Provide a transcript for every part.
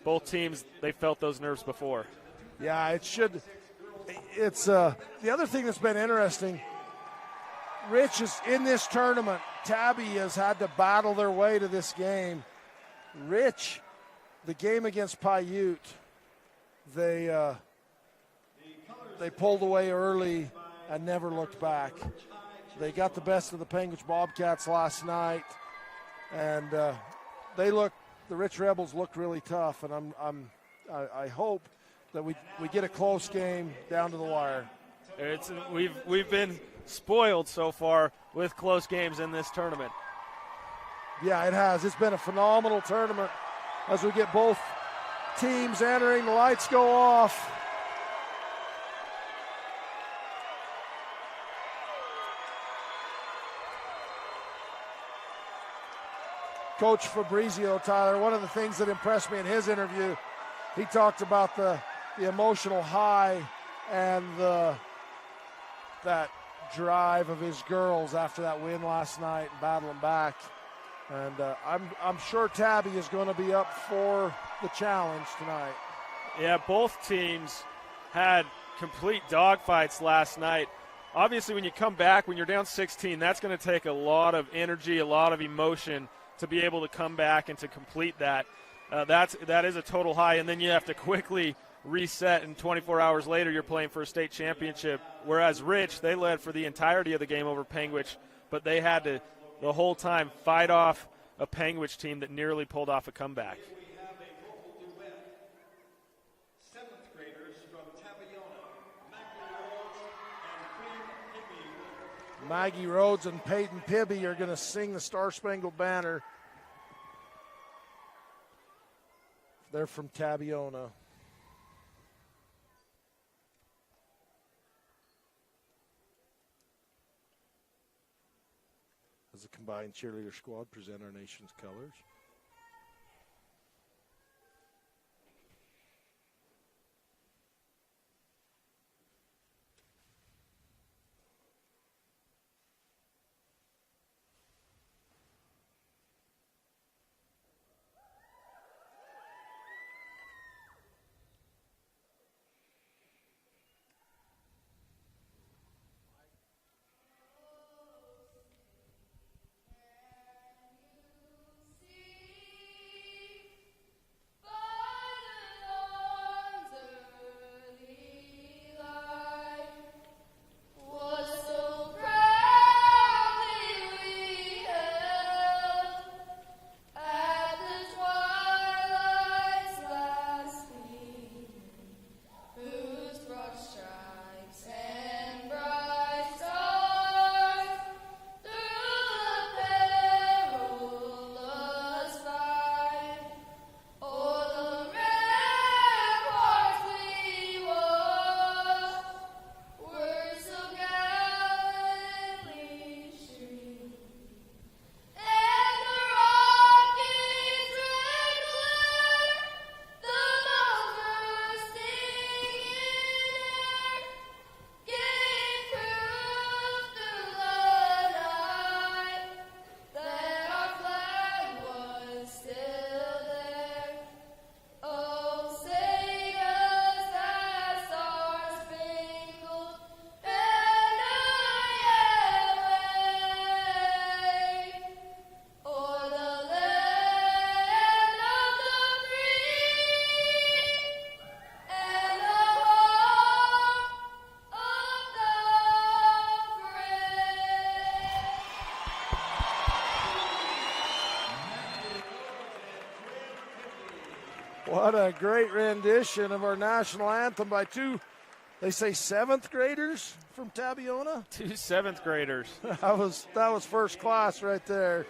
both teams, they felt those nerves before. Yeah, it should. It's the other thing that's been interesting. Rich is in this tournament. Tabby has had to battle their way to this game. Rich, the game against Paiute, they pulled away early and never looked back. They got the best of the Penguins Bobcats last night, and the Rich Rebels looked really tough. And I hope that we get a close game down to the wire. We've been spoiled so far with close games in this tournament. Yeah, it has. It's been a phenomenal tournament as we get both teams entering. The lights go off. Coach Fabrizio, Tyler, one of the things that impressed me in his interview, he talked about the emotional high and that drive of his girls after that win last night and battling back. And I'm sure Tabby is going to be up for the challenge tonight. Yeah, both teams had complete dogfights last night. Obviously, when you come back, when you're down 16, that's going to take a lot of energy, a lot of emotion to be able to come back and to complete that. That is a total high, and then you have to quickly reset, and 24 hours later you're playing for a state championship. Whereas Rich, they led for the entirety of the game over Penguich, but they had to the whole time fight off a Penguich team that nearly pulled off a comeback. We have a vocal duet. 7th graders from Tabiona, Maggie Rhodes and Peyton Pibby are going to sing the Star Spangled Banner. They're from Tabiona. As a combined cheerleader squad present our nation's colors. What a great rendition of our national anthem by two, they say 7th graders from Tabiona? 2 7th graders. that was first class right there.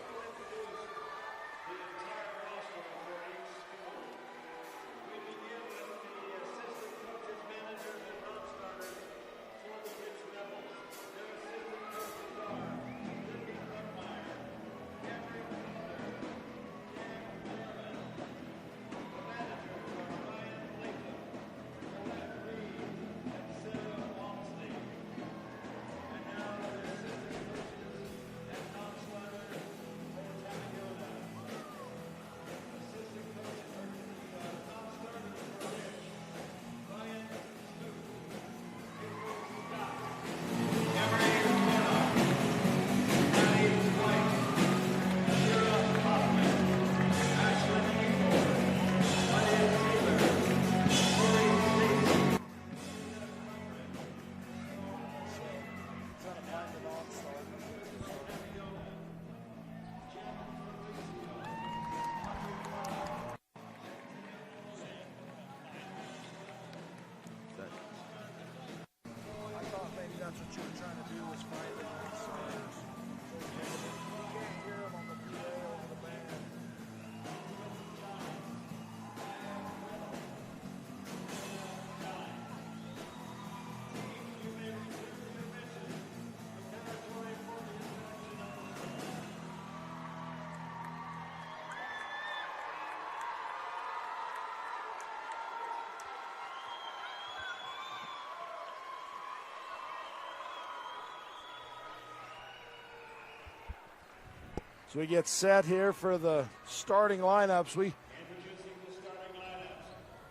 So we get set here for the starting lineups.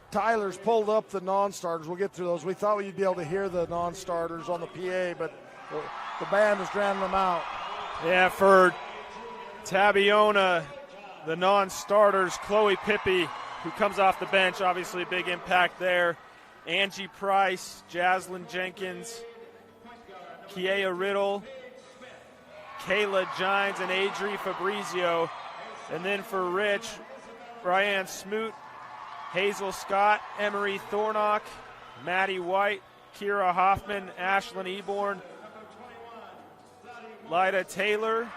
Tyler's pulled up the non-starters. We'll get through those. We thought we'd be able to hear the non-starters on the PA, but the band is drowning them out. Yeah, for Tabiona, the non-starters, Chloe Pippi, who comes off the bench, obviously a big impact there. Angie Price, Jaslyn Jenkins, Kiea Riddle, Kayla Gines, and Adri Fabrizio. And then for Rich, Brianne Smoot, Hazel Scott, Emery Thornock, Maddie White, Kira Hoffman, Ashlyn Eborn, Lyda Taylor,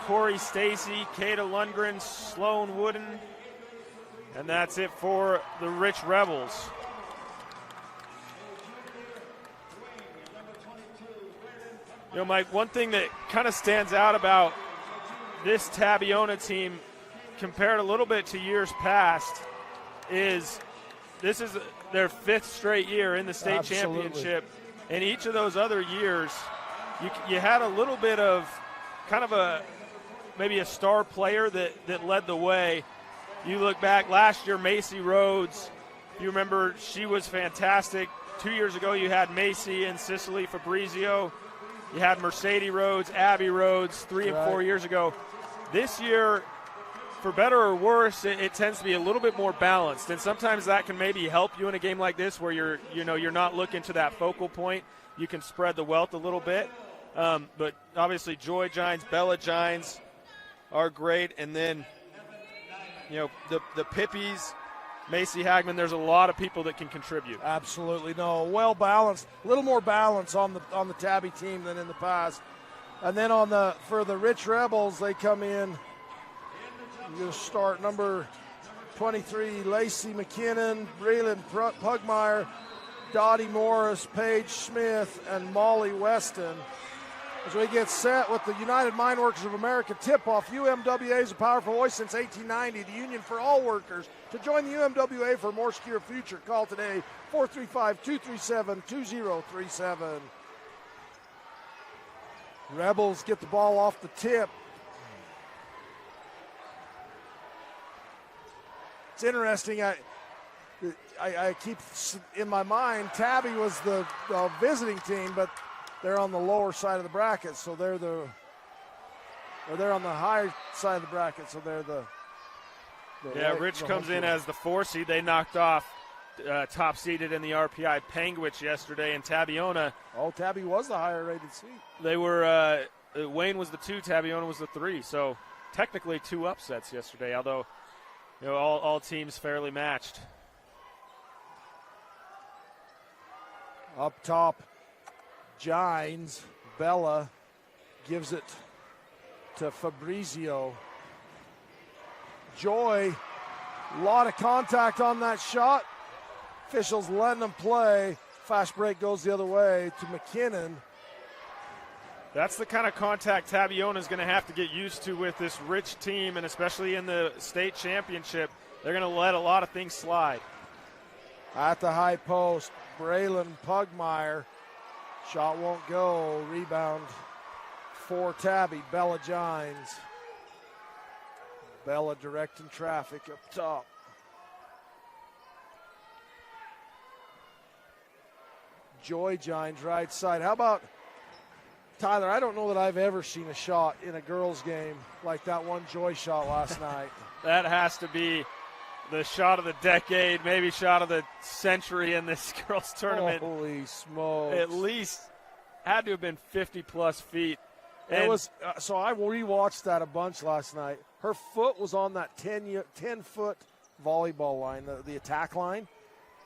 Corey Stacy, Kata Lundgren, Sloan Wooden, and that's it for the Rich Rebels. You know, Mike, one thing that kind of stands out about this Tabiona team compared a little bit to years past is this is their 5th straight year in the state championship. And each of those other years, you had a little bit of kind of maybe a star player that led the way. You look back last year, Macy Rhodes, you remember she was fantastic. 2 years ago, you had Macy and Cicely Fabrizio. You had Mercedes Rhodes, Abby Rhodes 3 and 4 years ago. This year, for better or worse, it tends to be a little bit more balanced, and sometimes that can maybe help you in a game like this where you're not looking to that focal point. You can spread the wealth a little bit. But obviously, Joy Gines, Bella Gines are great, and then the Pippies, Macy Hagman. There's a lot of people that can contribute. Absolutely, no, well balanced, a little more balance on the Tabby team than in the past. And then for the Rich Rebels, they come in. You start number 23, Lacey McKinnon, Braylon Pugmire, Dottie Morris, Paige Smith, and Molly Weston. As we get set with the United Mine Workers of America tip-off, UMWA is a powerful voice since 1890, the union for all workers. To join the UMWA for a more secure future, call today, 435-237-2037. Rebels get the ball off the tip. It's interesting. I keep in my mind, Tabby was the visiting team, but they're on the lower side of the bracket, so they're on the higher side of the bracket, so they're the Rich comes in as the 4 seed. They knocked off top seeded in the RPI Penguich yesterday, and Tabiona. Oh, Tabby was the higher rated seed. They were Wayne was the 2, Tabiona was the 3. So technically 2 upsets yesterday, although all teams fairly matched. Up top, Gines, Bella gives it to Fabrizio. Joy, a lot of contact on that shot. Officials letting them play. Fast break goes the other way to McKinnon. That's the kind of contact Tabiona is going to have to get used to with this Rich team, and especially in the state championship. They're going to let a lot of things slide. At the high post, Braylon Pugmire. Shot won't go. Rebound for Tabby. Bella Gines. Bella directing traffic up top. Joy Gines right side. How about Tyler? I don't know that I've ever seen a shot in a girls' game like that one Joy shot last night. That has to be the shot of the decade, maybe shot of the century in this girls' tournament. Holy smokes. At least had to have been 50-plus feet. It was so I rewatched that a bunch last night. Her foot was on that 10-foot volleyball line, the attack line.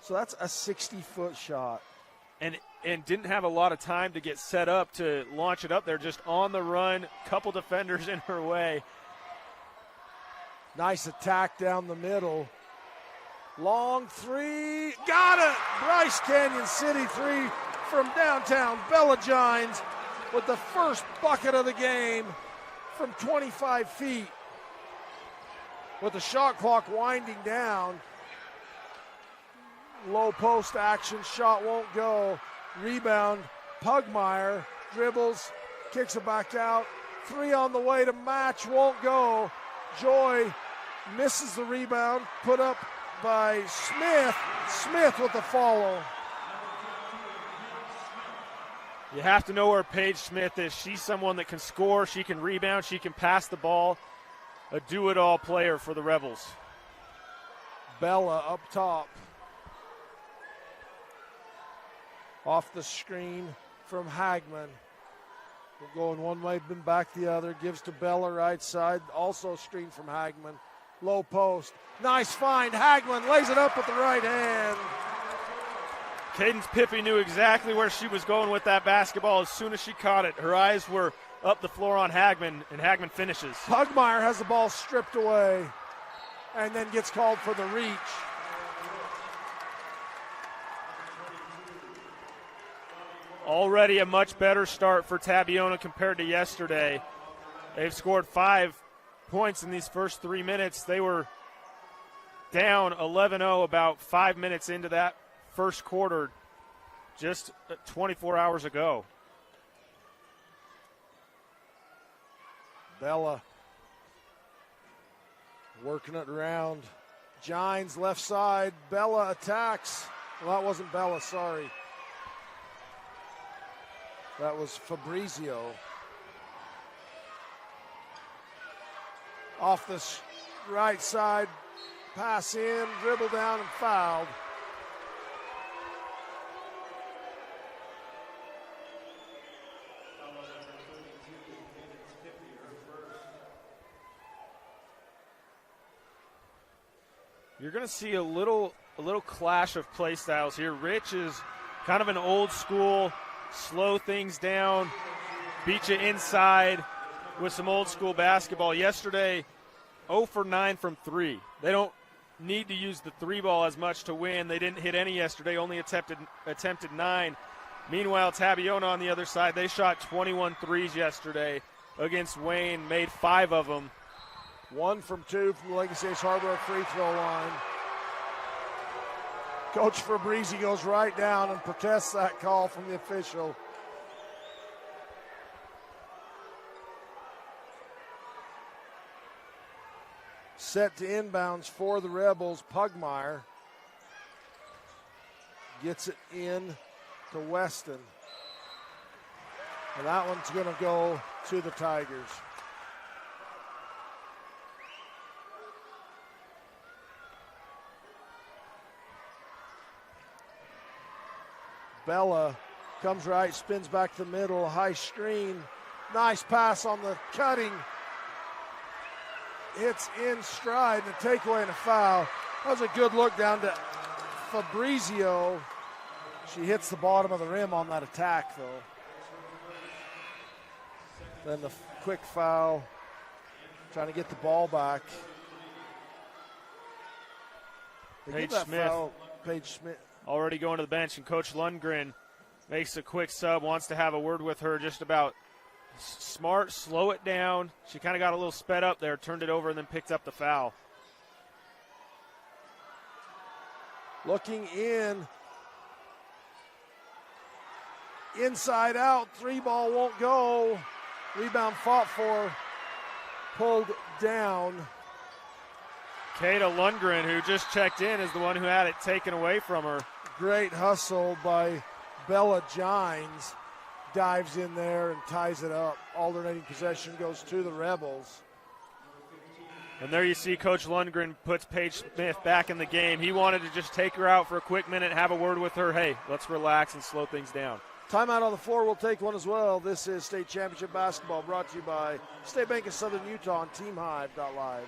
So that's a 60-foot shot. and didn't have a lot of time to get set up to launch it up there. Just on the run, couple defenders in her way. Nice attack down the middle. Long three, got it! Bryce Canyon City three from downtown. Bella Gines with the first bucket of the game from 25 feet. With the shot clock winding down. Low post action, shot won't go. Rebound, Pugmire dribbles, kicks it back out. Three on the way to match, won't go. Joy misses the rebound, put up by Smith. Smith with the follow. You have to know where Paige Smith is. She's someone that can score, she can rebound, she can pass the ball. A do-it-all player for the Rebels. Bella up top. Off the screen from Hagman. Going one way, been back the other. Gives to Bella right side. Also screen from Hagman. Low post. Nice find. Hagman lays it up with the right hand. Cadence Pippy knew exactly where she was going with that basketball as soon as she caught it. Her eyes were up the floor on Hagman, and Hagman finishes. Pugmire has the ball stripped away and then gets called for the reach. Already a much better start for Tabiona compared to yesterday. They've scored 5 points in these first 3 minutes. They were down 11-0 about 5 minutes into that first quarter just 24 hours ago. Bella working it around. Gines left side. Bella attacks. Well, that wasn't Bella, sorry. That was Fabrizio. Off the right side, pass in, dribble down, and fouled. You're going to see a little clash of play styles here. Rich is kind of an old school, slow things down, beat you inside with some old school basketball. Yesterday, 0 for 9 from 3. They don't need to use the 3 ball as much to win. They didn't hit any yesterday, only attempted 9. Meanwhile, Tabiona on the other side, they shot 21 threes yesterday against Wayne, made 5 of them. 1 from 2 from the Legacy Ace Harbor free throw line. Coach Fabrizi goes right down and protests that call from the official. Set to inbounds for the Rebels. Pugmire gets it in to Weston. And that one's going to go to the Tigers. Bella comes right, spins back to the middle, high screen. Nice pass on the cutting. Hits in stride, and a takeaway and a foul. That was a good look down to Fabrizio. She hits the bottom of the rim on that attack, though. Then the quick foul, trying to get the ball back. Paige Smith. Paige Smith. Already going to the bench, and Coach Lundgren makes a quick sub, wants to have a word with her just about smart, slow it down. She kind of got a little sped up there, turned it over, and then picked up the foul. Looking in. Inside out, 3 ball won't go. Rebound fought for, pulled down. Kata Lundgren, who just checked in, is the one who had it taken away from her. Great hustle by Bella Gines. Dives in there and ties it up. Alternating possession goes to the Rebels. And there you see Coach Lundgren puts Paige Smith back in the game. He wanted to just take her out for a quick minute, have a word with her. Hey, let's relax and slow things down. Timeout on the floor. We'll take one as well. This is State Championship Basketball brought to you by State Bank of Southern Utah on TeamHive.live.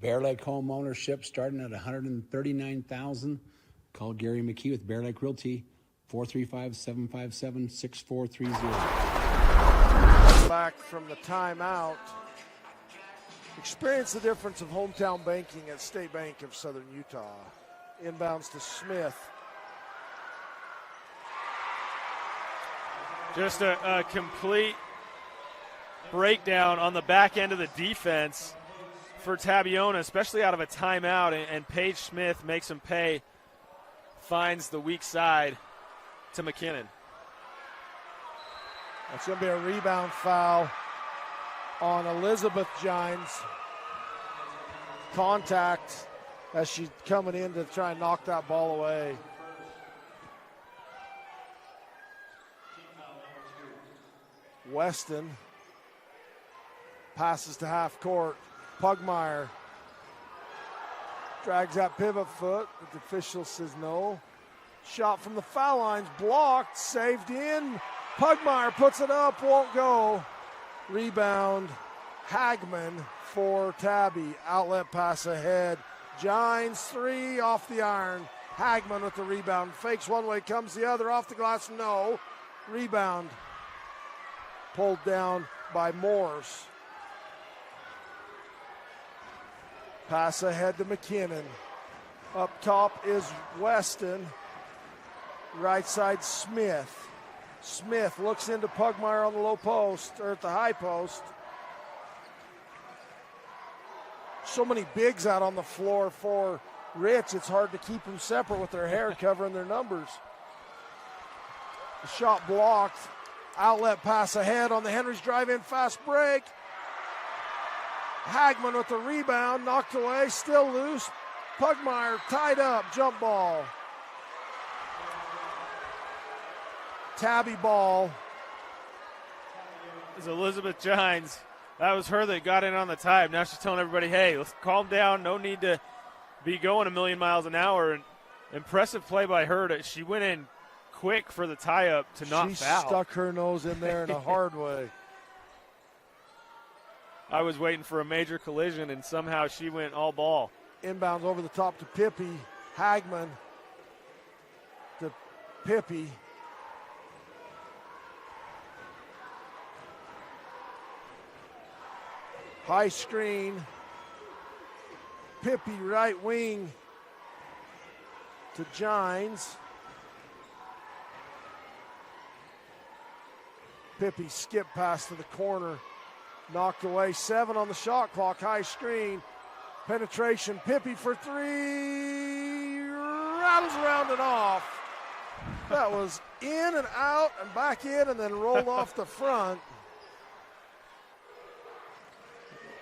Bear Lake home ownership starting at $139,000. Call Gary McKee with Bear Lake Realty, 435-757-6430. Back from the timeout. Experience the difference of hometown banking at State Bank of Southern Utah. Inbounds to Smith. Just a complete breakdown on the back end of the defense for Tabiona, especially out of a timeout, and Paige Smith makes him pay, finds the weak side to McKinnon. That's going to be a rebound foul on Elizabeth Gines. Contact as she's coming in to try and knock that ball away. Weston passes to half court. Pugmire drags that pivot foot, but the official says no. Shot from the foul line's blocked, saved in. Pugmire puts it up, won't go. Rebound, Hagman for Tabby. Outlet pass ahead. Gines, three off the iron. Hagman with the rebound. Fakes one way, comes the other. Off the glass, no. Rebound. Pulled down by Morse. Pass ahead to McKinnon. Up top is Weston. Right side, Smith. Smith looks into Pugmire on the low post, or at the high post. So many bigs out on the floor for Rich, it's hard to keep them separate with their hair covering their numbers. The shot blocked. Outlet pass ahead on the Henry's drive-in fast break. Hagman with the rebound, knocked away, still loose. Pugmire tied up, jump ball. Tabby ball. It's Elizabeth Gines. That was her that got in on the tie. Now she's telling everybody, hey, let's calm down. No need to be going a million miles an hour. And impressive play by her. She went in quick for the tie-up to not foul. She stuck her nose in there in a hard way. I was waiting for a major collision, and somehow she went all ball. Inbounds over the top to Pippi. Hagman to Pippi. High screen. Pippi right wing to Gines. Pippi skip pass to the corner. Knocked away. 7 on the shot clock. High screen. Penetration. Pippi for 3. Rattles around and off. That was in and out and back in and then rolled off the front.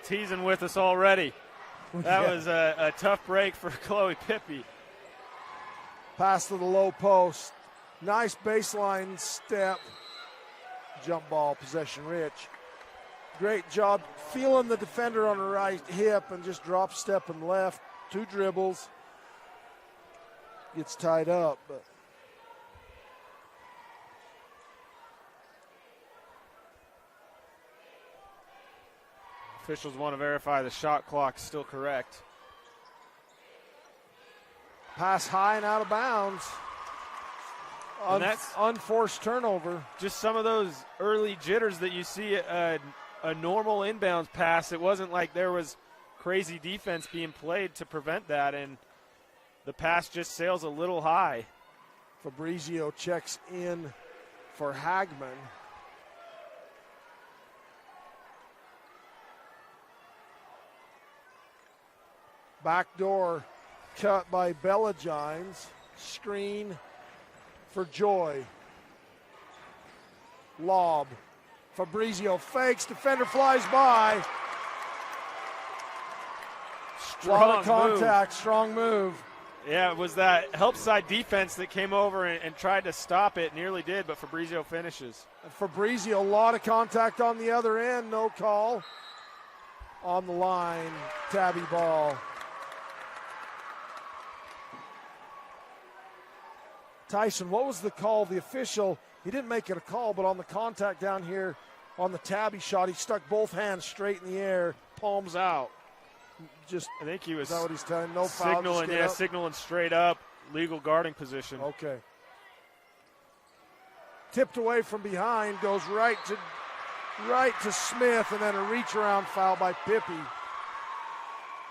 Teasing with us already. That was a tough break for Chloe Pippi. Pass to the low post. Nice baseline step. Jump ball, possession Rich. Great job feeling the defender on the right hip and just drop stepping left. 2 dribbles. Gets tied up, but officials want to verify the shot clock is still correct. pass high and out of bounds. And that's unforced turnover. Just some of those early jitters that you see a normal inbounds pass. It wasn't like there was crazy defense being played to prevent that, and the pass just sails a little high. Fabrizio checks in for Hagman. Backdoor cut by Bella Gines. Screen for Joy. Lob. Fabrizio fakes. Defender flies by. Lot of contact. Strong move. Yeah, it was that help side defense that came over and tried to stop it. Nearly did, but Fabrizio finishes. Fabrizio, a lot of contact on the other end. No call. On the line, Tabby ball. Tyson, what was the call? The official, he didn't make it a call, but on the contact down here on the Tabby shot, he stuck both hands straight in the air, palms out. just, I think he was is that what he's telling? No foul. signaling, signaling straight up, legal guarding position. Okay. Tipped away from behind, goes right to Smith, and then a reach around foul by Pippi.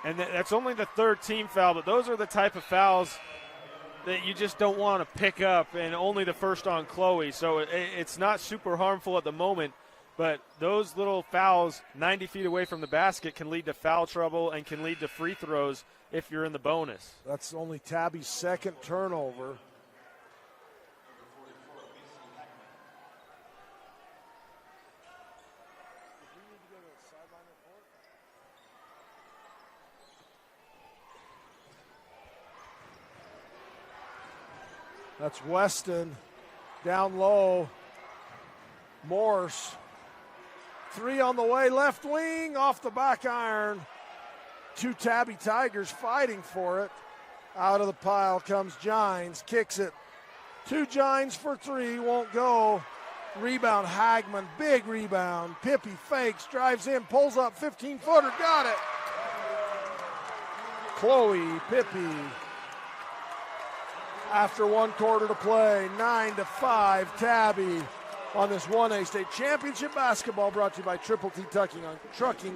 And that's only the third team foul, but those are the type of fouls that you just don't want to pick up, and only the first on Chloe. So it's not super harmful at the moment, but those little fouls 90 feet away from the basket can lead to foul trouble and can lead to free throws if you're in the bonus. That's only Tabby's second turnover. That's Weston down low. Morse. 3 on the way, left wing, off the back iron. 2 Tabby Tigers fighting for it. Out of the pile comes Gines, kicks it. 2 Gines for 3, won't go. Rebound, Hagman, big rebound. Pippi fakes, drives in, pulls up, 15-footer, got it. Chloe, Pippi. After 1 quarter to play, 9-5, Tabby on this 1A state championship basketball, brought to you by Triple T Trucking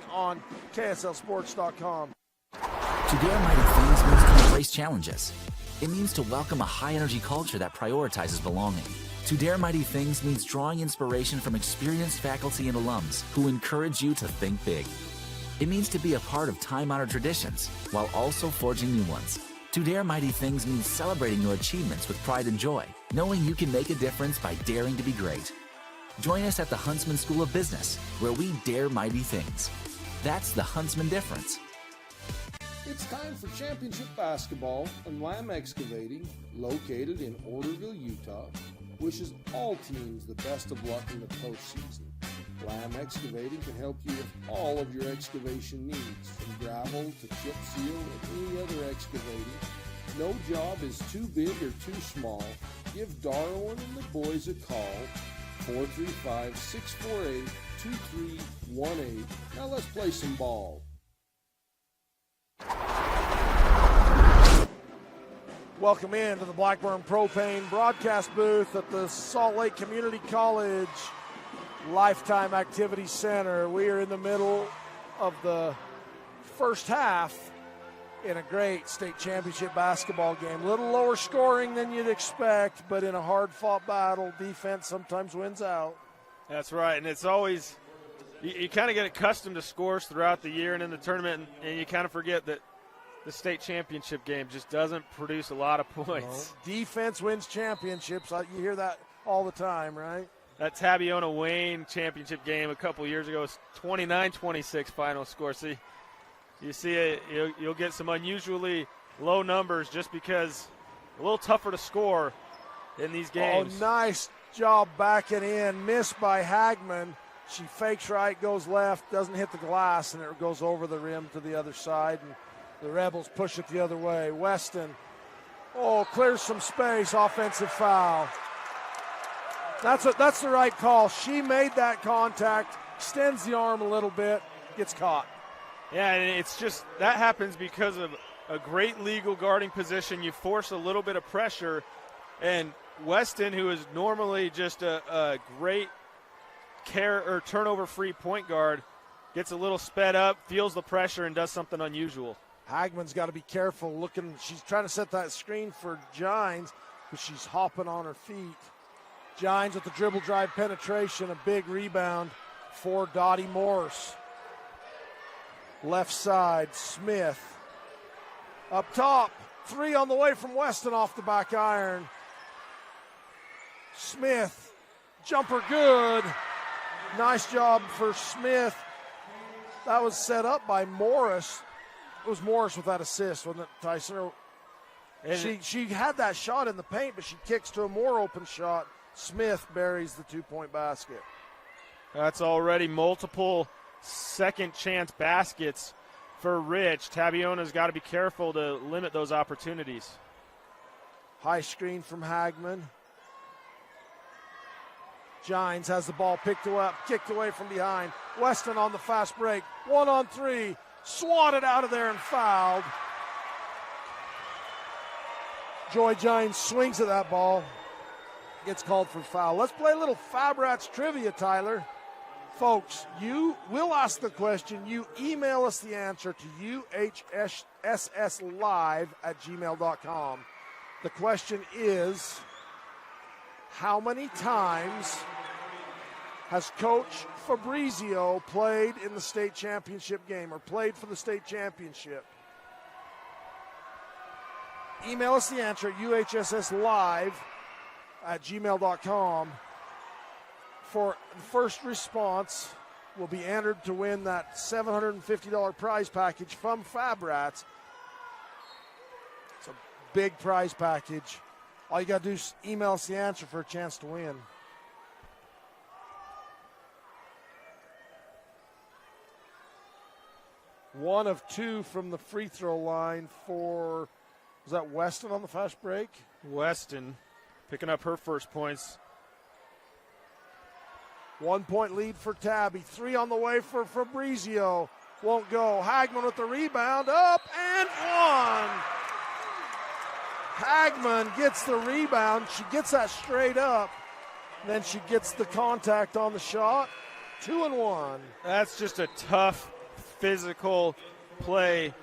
on KSLSports.com. To dare mighty things means to embrace challenges. It means to welcome a high-energy culture that prioritizes belonging. To dare mighty things means drawing inspiration from experienced faculty and alums who encourage you to think big. It means to be a part of time-honored traditions while also forging new ones. To dare mighty things means celebrating your achievements with pride and joy, knowing you can make a difference by daring to be great. Join us at the Huntsman School of Business, where we dare mighty things. That's the Huntsman difference. It's time for championship basketball, and Lamb Excavating, located in Orderville, Utah, wishes all teams the best of luck in the postseason. Lamb Excavating can help you with all of your excavation needs, from gravel to chip seal and any other excavating. No job is too big or too small. Give Darwin and the boys a call, 435-648-2318. Now let's play some ball. Welcome into the Blackburn Propane broadcast booth at the Salt Lake Community College Lifetime Activity Center. We are in the middle of the first half in a great state championship basketball game. A little lower scoring than you'd expect, but in a hard-fought battle, defense sometimes wins out. That's right, and it's always you kind of get accustomed to scores throughout the year and in the tournament, and you kind of forget that the state championship game just doesn't produce a lot of points. No. Defense wins championships. You hear that all the time, right? That Tabiona Wayne championship game a couple years ago was 29-26 final score. So you see it, you'll get some unusually low numbers just because a little tougher to score in these games. Oh, nice job backing in. Missed by Hagman. She fakes right, goes left, doesn't hit the glass, and it goes over the rim to the other side. And the Rebels push it the other way. Weston, clears some space, offensive foul. That's the right call. She made that contact, extends the arm a little bit, gets caught. Yeah, and it's just that happens because of a great legal guarding position. You force a little bit of pressure, and Weston, who is normally just a great turnover-free point guard, gets a little sped up, feels the pressure, and does something unusual. Hagman's got to be careful looking. She's trying to set that screen for Gines, but she's hopping on her feet. Gines with the dribble drive penetration, a big rebound for Dottie Morse. Left side, Smith. Up top, 3 on the way from Weston off the back iron. Smith, jumper good. Nice job for Smith. That was set up by Morris. It was Morris with that assist, wasn't it, Tyson? She had that shot in the paint, but she kicks to a more open shot. Smith buries the 2-point basket. That's already multiple second chance baskets for Rich. Tabiona's got to be careful to limit those opportunities. High screen from Hagman. Gines has the ball picked up, kicked away from behind. Weston on the fast break. 1-on-3. swatted out of there and fouled. Joy Gines swings at that ball, gets called for foul. Let's play a little Fabrats trivia, Tyler. Folks, you will ask the question. You email us the answer to uhsslive@gmail.com. The question is, how many times has Coach Fabrizio played in the state championship game or played for the state championship? Email us the answer at uhsslive@gmail.com. For the first response will be entered to win that $750 prize package from Fabrats. It's a big prize package. All you got to do is email us the answer for a chance to win. One of two from the free throw line for, was that Weston on the fast break? Weston picking up her first points. 1 point lead for Tabby. Three on the way for Fabrizio. Won't go. Hagman with the rebound. Up and one. Hagman gets the rebound. She gets that straight up. Then she gets the contact on the shot. 2 and 1. That's just a tough physical play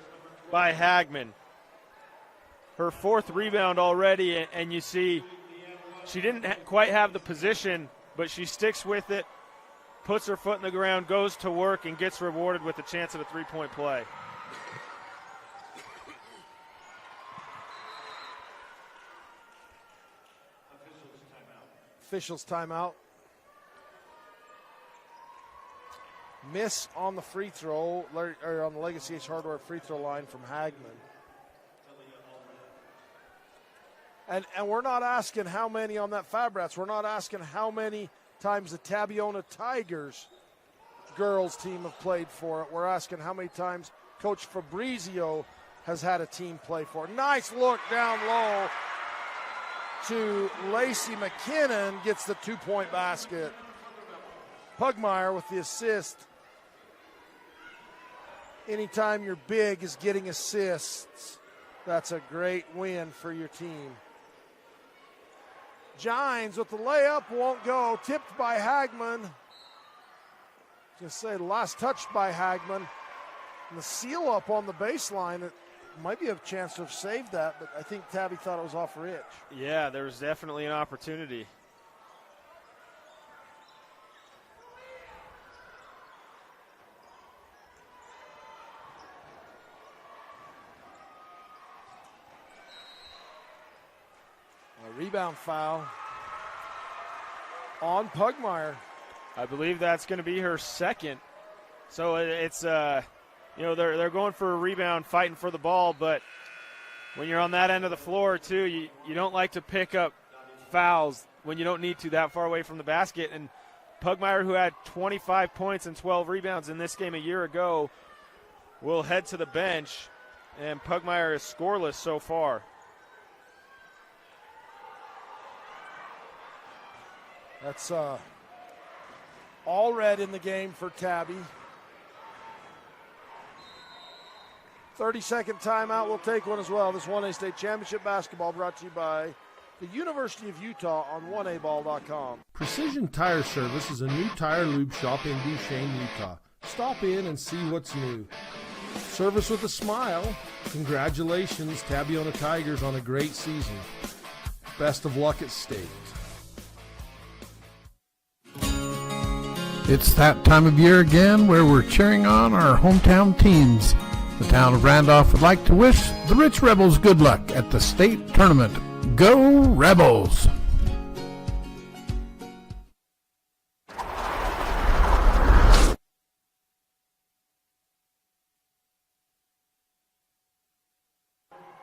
by Hagman. Her fourth rebound already, and you see she didn't quite have the position, but she sticks with it, puts her foot in the ground, goes to work, and gets rewarded with a chance at a three-point play. Officials timeout. Miss on the free throw, or on the Legacy H Hardware free throw line from Hagman. And we're not asking how many on that Fabrats. We're not asking how many times the Tabiona Tigers girls team have played for it. We're asking how many times Coach Fabrizio has had a team play for it. Nice look down low to Lacey McKinnon, gets the 2-point basket. Pugmire with the assist. Anytime you're big is getting assists, that's a great win for your team. Gines with the layup, won't go. Tipped by Hagman. Just say the last touch by Hagman. And the seal up on the baseline, it might be a chance to have saved that, but I think Tabby thought it was off her itch. Yeah, there was definitely an opportunity. A rebound foul on Pugmire. I believe that's going to be her second. So it's, they're going for a rebound, fighting for the ball, but when you're on that end of the floor, too, you don't like to pick up fouls when you don't need to that far away from the basket. And Pugmire, who had 25 points and 12 rebounds in this game a year ago, will head to the bench, and Pugmire is scoreless so far. That's all red in the game for Tabby. 30-second timeout. We'll take one as well. This 1A State Championship basketball brought to you by the University of Utah on 1aball.com. Precision Tire Service is a new tire lube shop in Duchesne, Utah. Stop in and see what's new. Service with a smile. Congratulations, Tabiona Tigers, on a great season. Best of luck at state. It's that time of year again where we're cheering on our hometown teams. The town of Randolph would like to wish the Rich Rebels good luck at the state tournament. Go Rebels!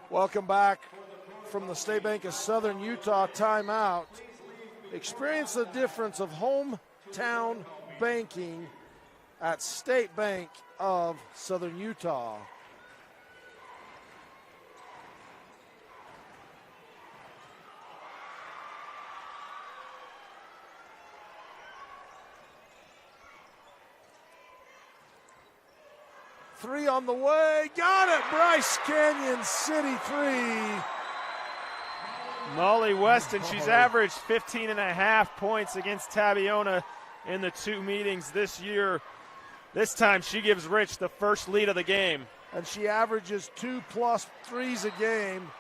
Welcome back from the State Bank of Southern Utah timeout. Experience the difference of hometown banking at State Bank of Southern Utah. Three on the way. Got it. Bryce Canyon City 3. Molly Weston, she's averaged 15.5 points against Tabiona in the 2 meetings this year. This time she gives Rich the first lead of the game. And she averages 2+ threes a game.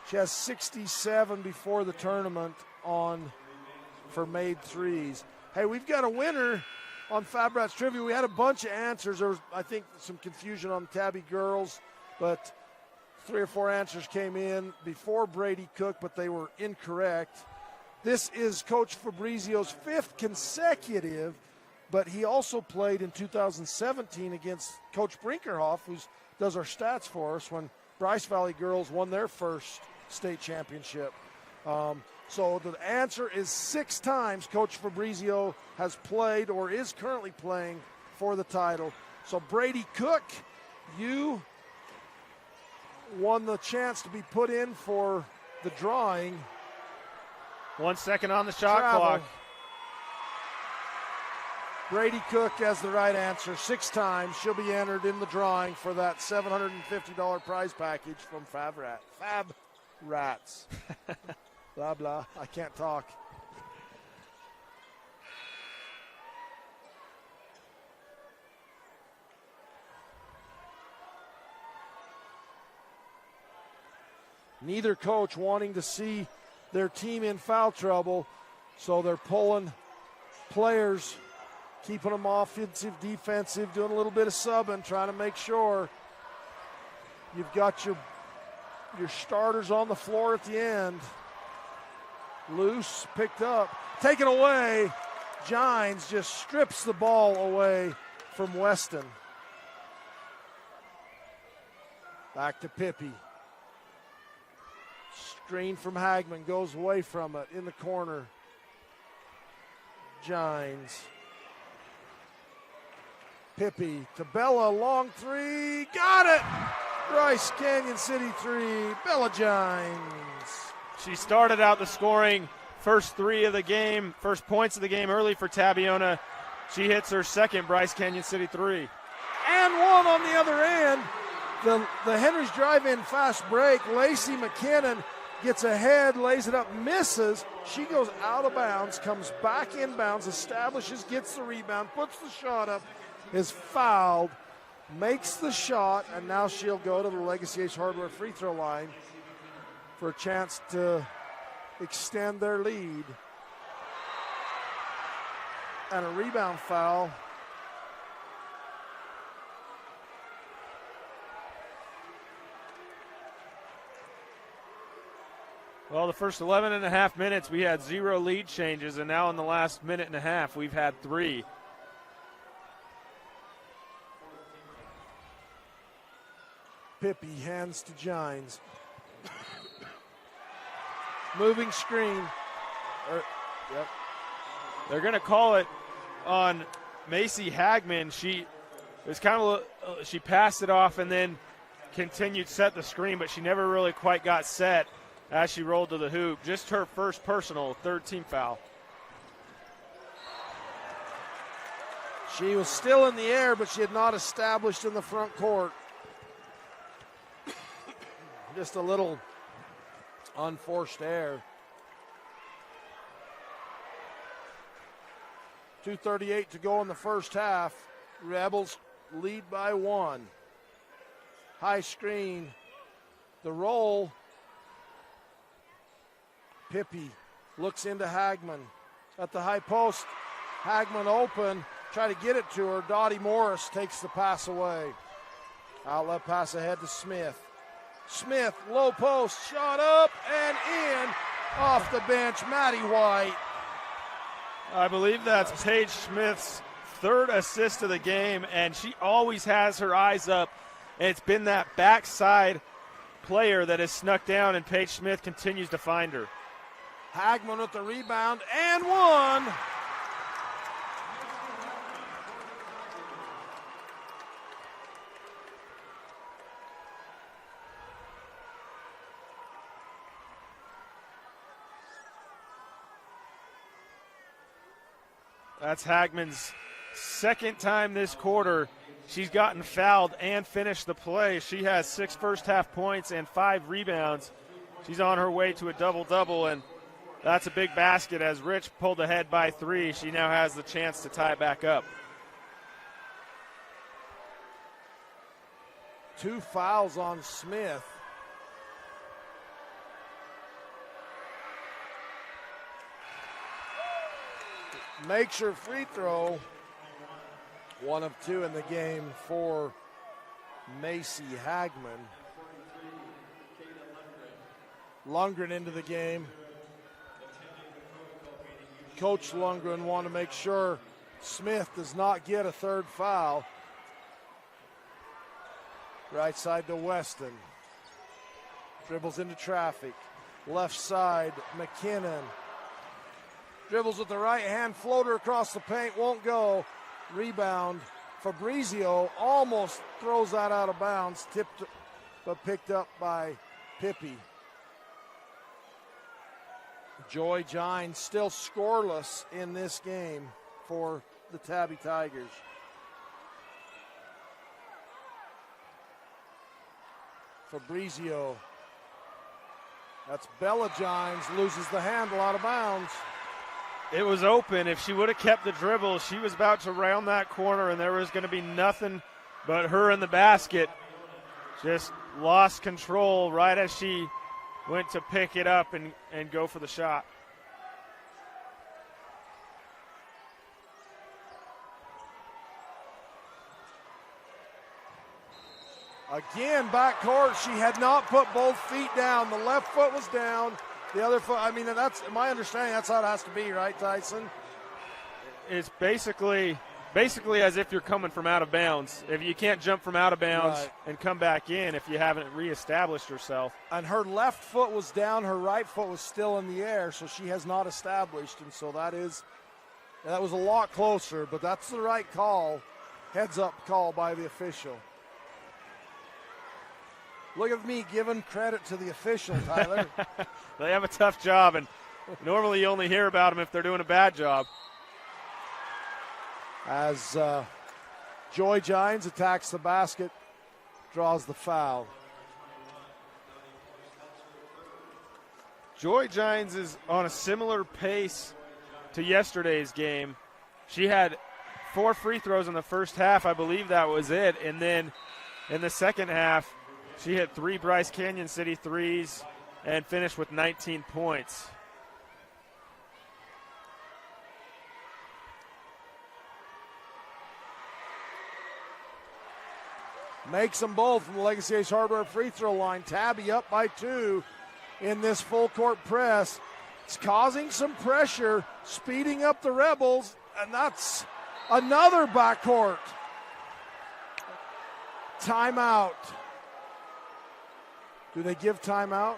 She has 67 before the tournament for made threes. Hey, we've got a winner on Fab Rats Trivia. We had a bunch of answers. There was, I think, some confusion on Tabby girls, but 3 or 4 answers came in before Brady Cook, but they were incorrect. This is Coach Fabrizio's 5th consecutive, but he also played in 2017 against Coach Brinkerhoff, who does our stats for us, when Bryce Valley girls won their first state championship. So the answer is 6 times Coach Fabrizio has played or is currently playing for the title. So Brady Cook, you won the chance to be put in for the drawing. 1 second on the shot clock. Brady Cook has the right answer 6 times. She'll be entered in the drawing for that $750 prize package from Fab Rats. Blah, blah. I can't talk. Neither coach wanting to see their team in foul trouble, so they're pulling players, keeping them offensive, defensive, doing a little bit of subbing, trying to make sure you've got your starters on the floor at the end. Loose, picked up, taken away. Gines just strips the ball away from Weston. Back to Pippi. Screen from Hagman, goes away from it, in the corner. Gines. Pippi to Bella, long 3, got it! Bryce Canyon City 3, Bella Gines. She started out the scoring first 3 of the game, first points of the game early for Tabiona. She hits her second Bryce Canyon City 3. And one on the other end. The Henry's drive-in fast break. Lacey McKinnon gets ahead, lays it up, misses. She goes out of bounds, comes back inbounds, establishes, gets the rebound, puts the shot up, is fouled, makes the shot, and now she'll go to the Legacy Ace Hardware free throw line for a chance to extend their lead. And a rebound foul. Well, the first 11 and a half minutes, we had 0 lead changes, and now in the last minute and a half, we've had 3. Pippi hands to Gines. Moving screen. Yep. They're going to call it on Macy Hagman. She passed it off and then continued set the screen, but she never really quite got set as she rolled to the hoop. Just her first personal, 3rd team foul. She was still in the air, but she had not established in the front court. Just a little unforced error. 2:38 to go in the first half. Rebels lead by 1. High screen. The roll. Pippi looks into Hagman at the high post. Hagman open. Try to get it to her. Dottie Morris takes the pass away. Outlet pass ahead to Smith. Smith, low post, shot up and in. Off the bench, Maddie White. I believe that's Paige Smith's 3rd assist of the game, and she always has her eyes up. And it's been that backside player that has snuck down, and Paige Smith continues to find her. Hagman with the rebound and one. That's Hagman's 2nd time this quarter she's gotten fouled and finished the play. She has 6 first-half points and 5 rebounds. She's on her way to a double-double, and that's a big basket. As Rich pulled ahead by 3, she now has the chance to tie it back up. 2 fouls on Smith. Makes her free throw. 1 of 2 in the game for Macy Hagman. Lundgren into the game. Coach Lundgren want to make sure Smith does not get a 3rd foul. Right side to Weston. Dribbles into traffic. Left side, McKinnon. Dribbles with the right hand, floater across the paint, won't go. Rebound. Fabrizio almost throws that out of bounds, tipped but picked up by Pippi. Joy Gines still scoreless in this game for the Tabby Tigers. Fabrizio. That's Bella Gines, loses the handle out of bounds. It was open. If she would have kept the dribble, she was about to round that corner, and there was going to be nothing but her in the basket. Just lost control right as she went to pick it up and go for the shot. Again, backcourt, she had not put both feet down. The left foot was down. The other foot, I mean, that's my understanding. That's how it has to be, right, Tyson? It's basically as if you're coming from out of bounds. If you can't jump from out of bounds Right. and come back in if you haven't reestablished yourself. And her left foot was down, her right foot was still in the air, so she has not established. And so that was a lot closer, but that's the right call. Heads up call by the official. Look at me giving credit to the official, Tyler. They have a tough job, and normally you only hear about them if they're doing a bad job. As Joy Gines attacks the basket, draws the foul. Joy Gines is on a similar pace to yesterday's game. She had 4 free throws in the first half. I believe that was it. And then in the second half, she hit 3 Bryce Canyon City threes and finished with 19 points. Makes them both from the Legacy Ace Hardware free throw line. Tabby up by 2 in this full court press. It's causing some pressure, speeding up the Rebels, and that's another backcourt. Timeout. Do they give timeout?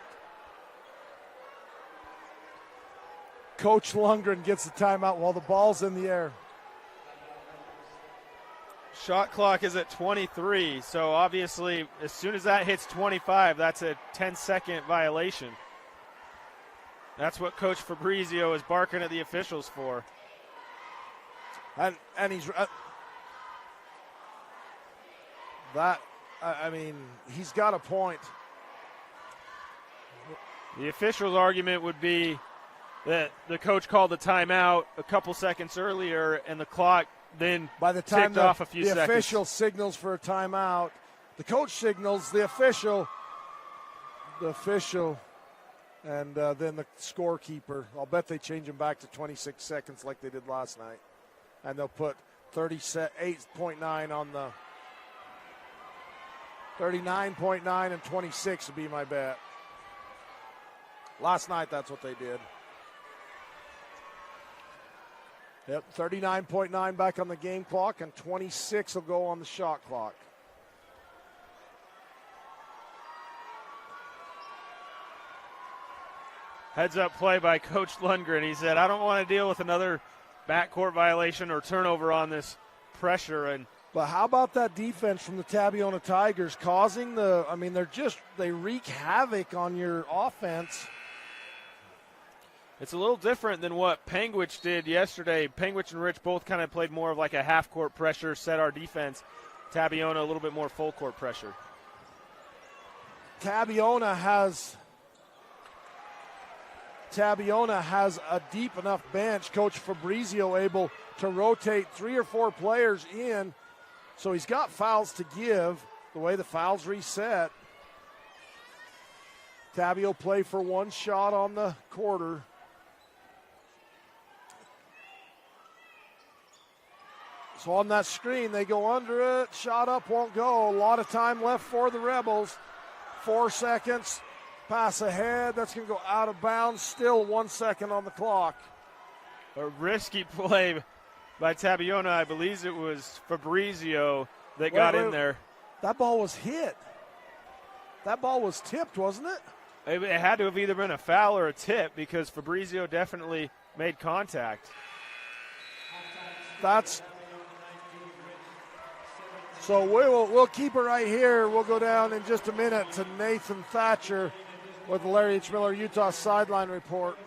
Coach Lundgren gets the timeout while the ball's in the air. Shot clock is at 23, so obviously as soon as that hits 25, that's a 10-second violation. That's what Coach Fabrizio is barking at the officials for. And he's he's got a point. The official's argument would be that the coach called the timeout a couple seconds earlier, and the clock then by the time ticked off a few seconds. The official signals for a timeout. The coach signals the official, and then the scorekeeper. I'll bet they change them back to 26 seconds like they did last night, and they'll put 38.9 on the 39.9 and 26 would be my bet. Last night, that's what they did. Yep, 39.9 back on the game clock, and 26 will go on the shot clock. Heads up play by Coach Lundgren. He said, I don't want to deal with another backcourt violation or turnover on this pressure. But how about that defense from the Tabiona Tigers causing they wreak havoc on your offense. It's a little different than what Panguitch did yesterday. Panguitch and Rich both kind of played more of like a half-court pressure, set our defense. Tabiona a little bit more full court pressure. Tabiona has a deep enough bench. Coach Fabrizio able to rotate 3 or 4 players in, so he's got fouls to give. The way the fouls reset, Tabby will play for 1 shot on the quarter. So on that screen, they go under it. Shot up, won't go. A lot of time left for the Rebels. 4 seconds. Pass ahead. That's going to go out of bounds. Still 1 second on the clock. A risky play by Tabiona. I believe it was Fabrizio that got in there. That ball was hit. That ball was tipped, wasn't it? It had to have either been a foul or a tip because Fabrizio definitely made contact. So we'll keep it right here. We'll go down in just a minute to Nathan Thatcher with the Larry H. Miller Utah sideline report.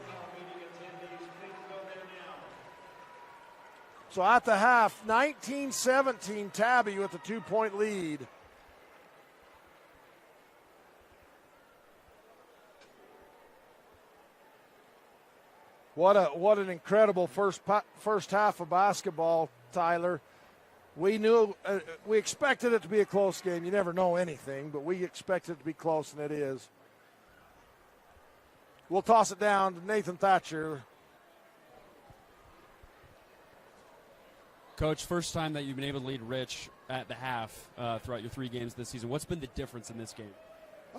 So at the half, 19-17, Tabby with a 2-point lead. What an incredible first half of basketball, Tyler. We knew we expected it to be a close game. You never know anything, but we expected it to be close, and it is. We'll toss it down to Nathan Thatcher. Coach, first time that you've been able to lead Rich at the half throughout your 3 games this season. What's been the difference in this game?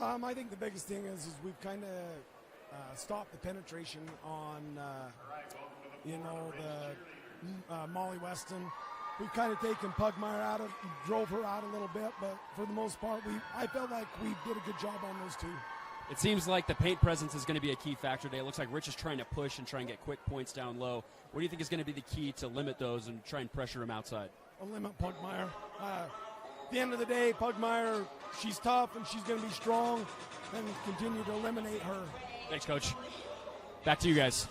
I think the biggest thing is we've kind of stopped the penetration on, the Molly Weston. We've kind of taken Pugmire out of, drove her out a little bit, but for the most part, I felt like we did a good job on those 2. It seems like the paint presence is going to be a key factor today. It looks like Rich is trying to push and try and get quick points down low. What do you think is going to be the key to limit those and try and pressure him outside? I'll limit Pugmire. At the end of the day, Pugmire, she's tough and she's going to be strong, and continue to eliminate her. Thanks, Coach. Back to you guys.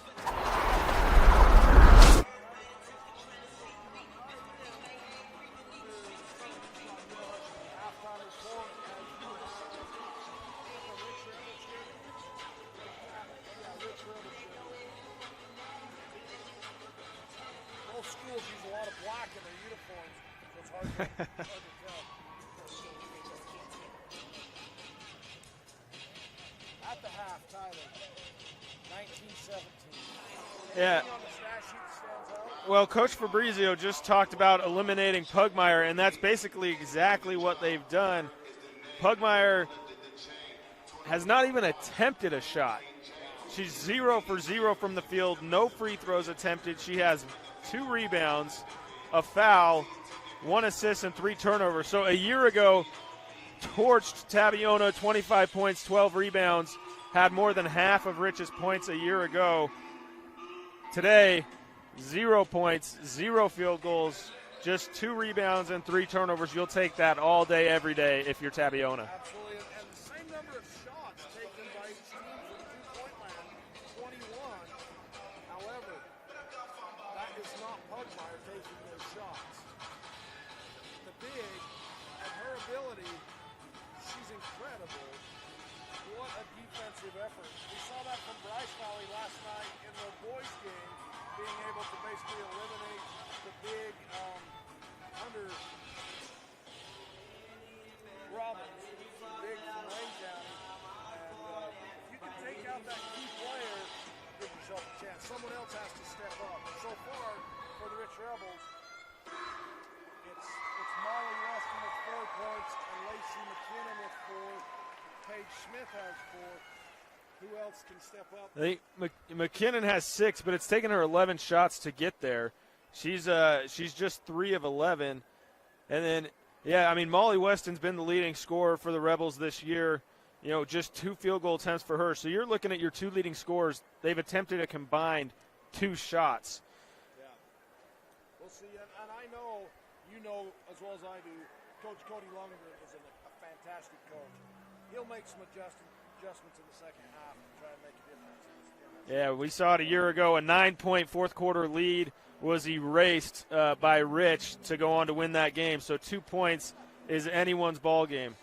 Both schools use a lot of black in their uniforms, so it's hard to tell. At the half, Tyler, 19-17. Yeah. Well, Coach Fabrizio just talked about eliminating Pugmire, and that's basically exactly what they've done. Pugmire has not even attempted a shot. She's 0 for 0 from the field, no free throws attempted. She has 2 rebounds, a foul, 1 assist, and 3 turnovers. So a year ago, torched Tabiona, 25 points, 12 rebounds, had more than half of Rich's points a year ago. Today, 0 points, 0 field goals, just 2 rebounds and 3 turnovers. You'll take that all day, every day if you're Tabiona. Absolutely, and the same number of shots taken by each team from the two-point land, 21. However, that is not Pugmire taking those shots. The big and her ability, she's incredible. What a defensive effort. We saw that from Bryce Valley last night in the boys' game, being able to basically eliminate the big under Robbins, big from Wayne County. And if you can take out that key player, give yourself a chance. Someone else has to step up. And so far, for the Rich Rebels, it's Molly Weston with 4 points and Lacey McKinnon with 4. Paige Smith has 4. Who else can step up? I think McKinnon has 6, but it's taken her 11 shots to get there. She's just 3 of 11. And then, yeah, I mean, Molly Weston's been the leading scorer for the Rebels this year. You know, just 2 field goal attempts for her. So you're looking at your 2 leading scorers. They've attempted a combined 2 shots. Yeah. We'll see. And I know, you know as well as I do, Coach Cody Longenberg is a fantastic coach. He'll make some adjustments in the second half and try and make a difference. Yeah, we saw it a year ago, a 9-point fourth quarter lead was erased by Rich to go on to win that game. So 2 points is anyone's ball game.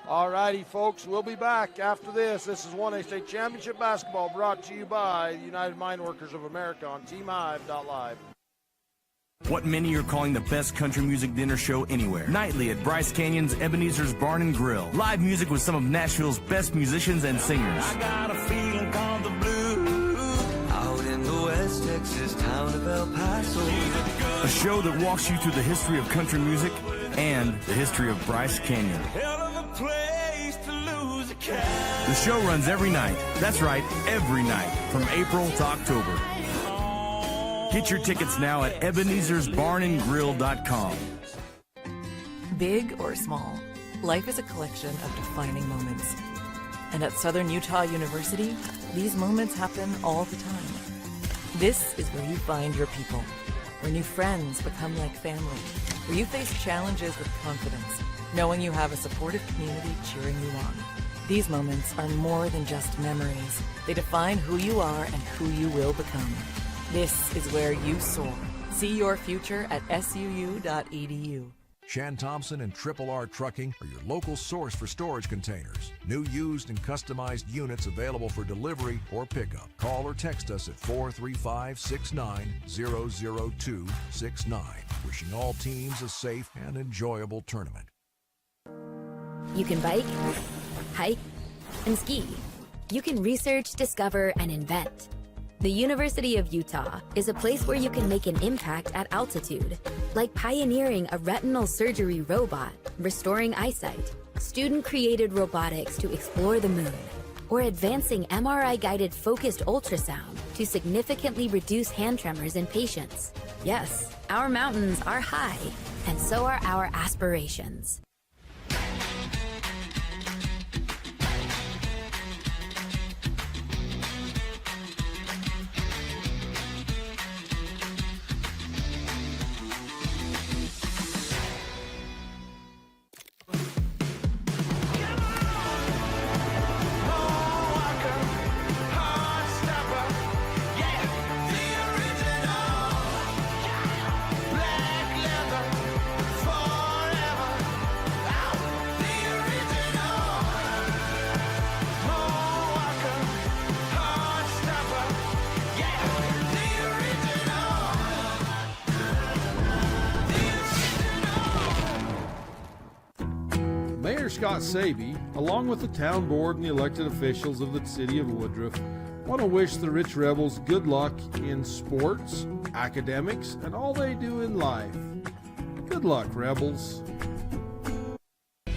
All righty, folks, we'll be back after this. This is 1A State Championship Basketball brought to you by the United Mine Workers of America on TeamHive.live. What many are calling the best country music dinner show anywhere. Nightly at Bryce Canyon's Ebenezer's Barn and Grill. Live music with some of Nashville's best musicians and singers. I got a feeling called the blues. Out in the West Texas town of El Paso. A show that walks you through the history of country music and the history of Bryce Canyon. Hell of a place to lose a cat. The show runs every night. That's right, every night, from April to October. Get your tickets now at Ebenezer'sBarnandGrill.com. Big or small, life is a collection of defining moments. And at Southern Utah University, these moments happen all the time. This is where you find your people, where new friends become like family, where you face challenges with confidence, knowing you have a supportive community cheering you on. These moments are more than just memories. They define who you are and who you will become. This is where you soar. See your future at suu.edu. Shan Thompson and Triple R Trucking are your local source for storage containers. New, used, and customized units available for delivery or pickup. Call or text us at 435-69-00269. Wishing all teams a safe and enjoyable tournament. You can bike, hike, and ski. You can research, discover, and invent. The University of Utah is a place where you can make an impact at altitude, like pioneering a retinal surgery robot, restoring eyesight, student-created robotics to explore the moon, or advancing MRI-guided focused ultrasound to significantly reduce hand tremors in patients. Yes, our mountains are high, and so are our aspirations. Mayor Scott Saby, along with the town board and the elected officials of the city of Woodruff, want to wish the Rich Rebels good luck in sports, academics, and all they do in life. Good luck, Rebels.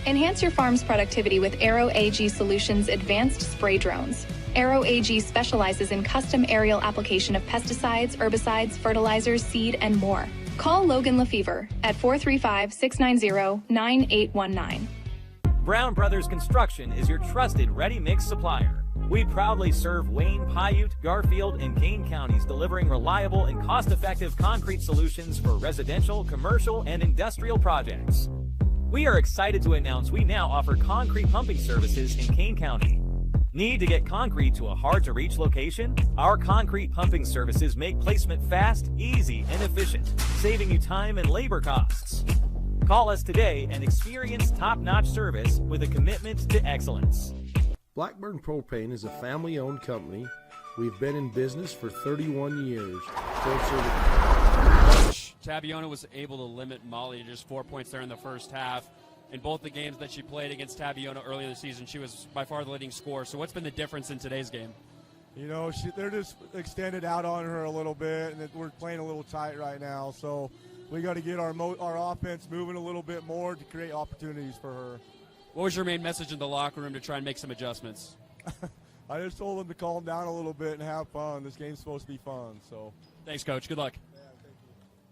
Enhance your farm's productivity with Aero AG Solutions advanced spray drones. Aero AG specializes in custom aerial application of pesticides, herbicides, fertilizers, seed, and more. Call Logan Lefevre at 435-690-9819. Brown Brothers Construction is your trusted ready-mix supplier. We proudly serve Wayne, Paiute, Garfield, and Kane counties, delivering reliable and cost-effective concrete solutions for residential, commercial, and industrial projects. We are excited to announce we now offer concrete pumping services in Kane County. Need to get concrete to a hard-to-reach location? Our concrete pumping services make placement fast, easy, and efficient, saving you time and labor costs. Call us today and experience top-notch service with a commitment to excellence. Blackburn Propane is a family-owned company. We've been in business for 31 years. Tabiona was able to limit Molly to just 4 points there in the first half. In both the games that she played against Tabiona earlier this season, she was by far the leading scorer. So what's been the difference in today's game? You know, they're just extended out on her a little bit, and we're playing a little tight right now. So we got to get our offense moving a little bit more to create opportunities for her. What was your main message in the locker room to try and make some adjustments? I just told them to calm down a little bit and have fun. This game's supposed to be fun. So thanks, Coach. Good luck. Yeah, thank you.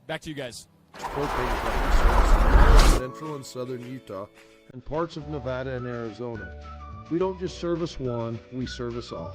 Back to you guys. Propane company services central and southern Utah and parts of Nevada and Arizona. We don't just service one, we service all.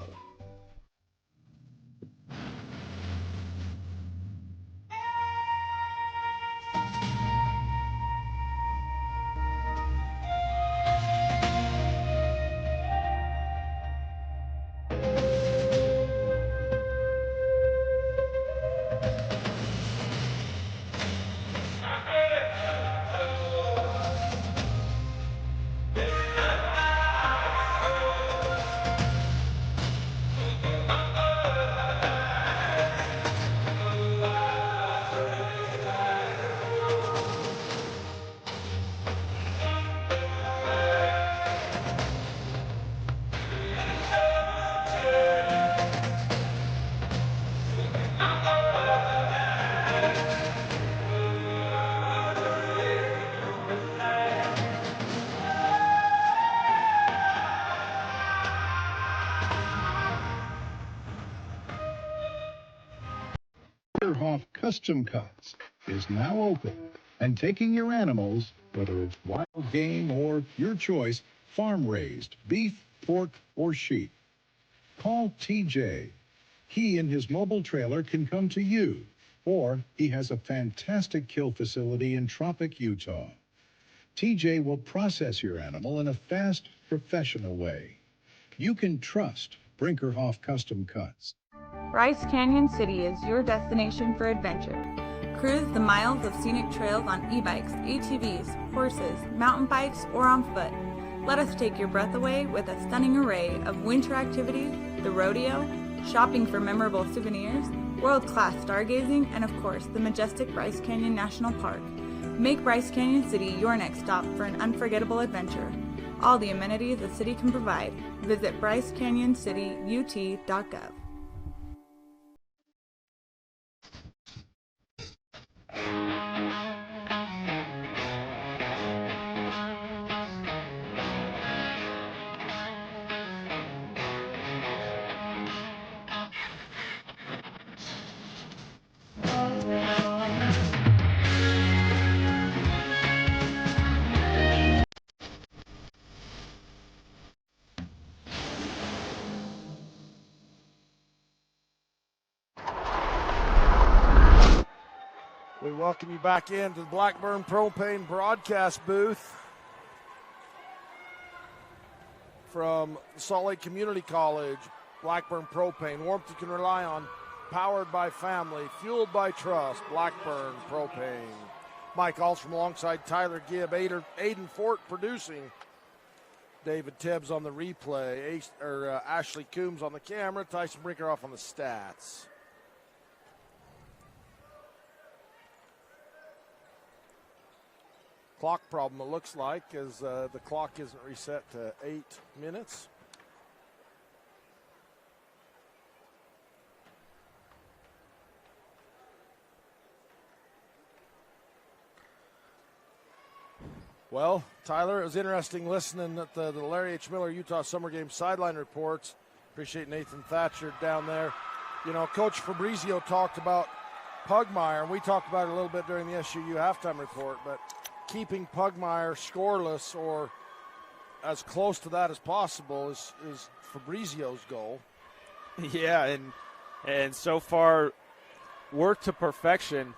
Brinkerhoff Custom Cuts is now open and taking your animals, whether it's wild game or your choice, farm-raised, beef, pork, or sheep. Call TJ. He and his mobile trailer can come to you, or he has a fantastic kill facility in Tropic, Utah. TJ will process your animal in a fast, professional way. You can trust Brinkerhoff Custom Cuts. Bryce Canyon City is your destination for adventure. Cruise the miles of scenic trails on e-bikes, ATVs, horses, mountain bikes, or on foot. Let us take your breath away with a stunning array of winter activities, the rodeo, shopping for memorable souvenirs, world-class stargazing, and of course, the majestic Bryce Canyon National Park. Make Bryce Canyon City your next stop for an unforgettable adventure. All the amenities the city can provide. Visit brycecanyoncityut.gov. We welcome you back into the Blackburn Propane broadcast booth from Salt Lake Community College. Blackburn Propane, warmth you can rely on, powered by family, fueled by trust. Blackburn Propane. Mike Alstrom alongside Tyler Gibb, Aiden Fort producing. David Tibbs on the replay, Ashley Coombs on the camera, Tyson Brinkerhoff on the stats. Clock problem, it looks like, as the clock isn't reset to 8 minutes. Well, Tyler, it was interesting listening at the Larry H. Miller Utah Summer Game sideline reports. Appreciate Nathan Thatcher down there. You know, Coach Fabrizio talked about Pugmire, and we talked about it a little bit during the SUU halftime report, but keeping Pugmire scoreless or as close to that as possible is Fabrizio's goal. Yeah, and so far, work to perfection.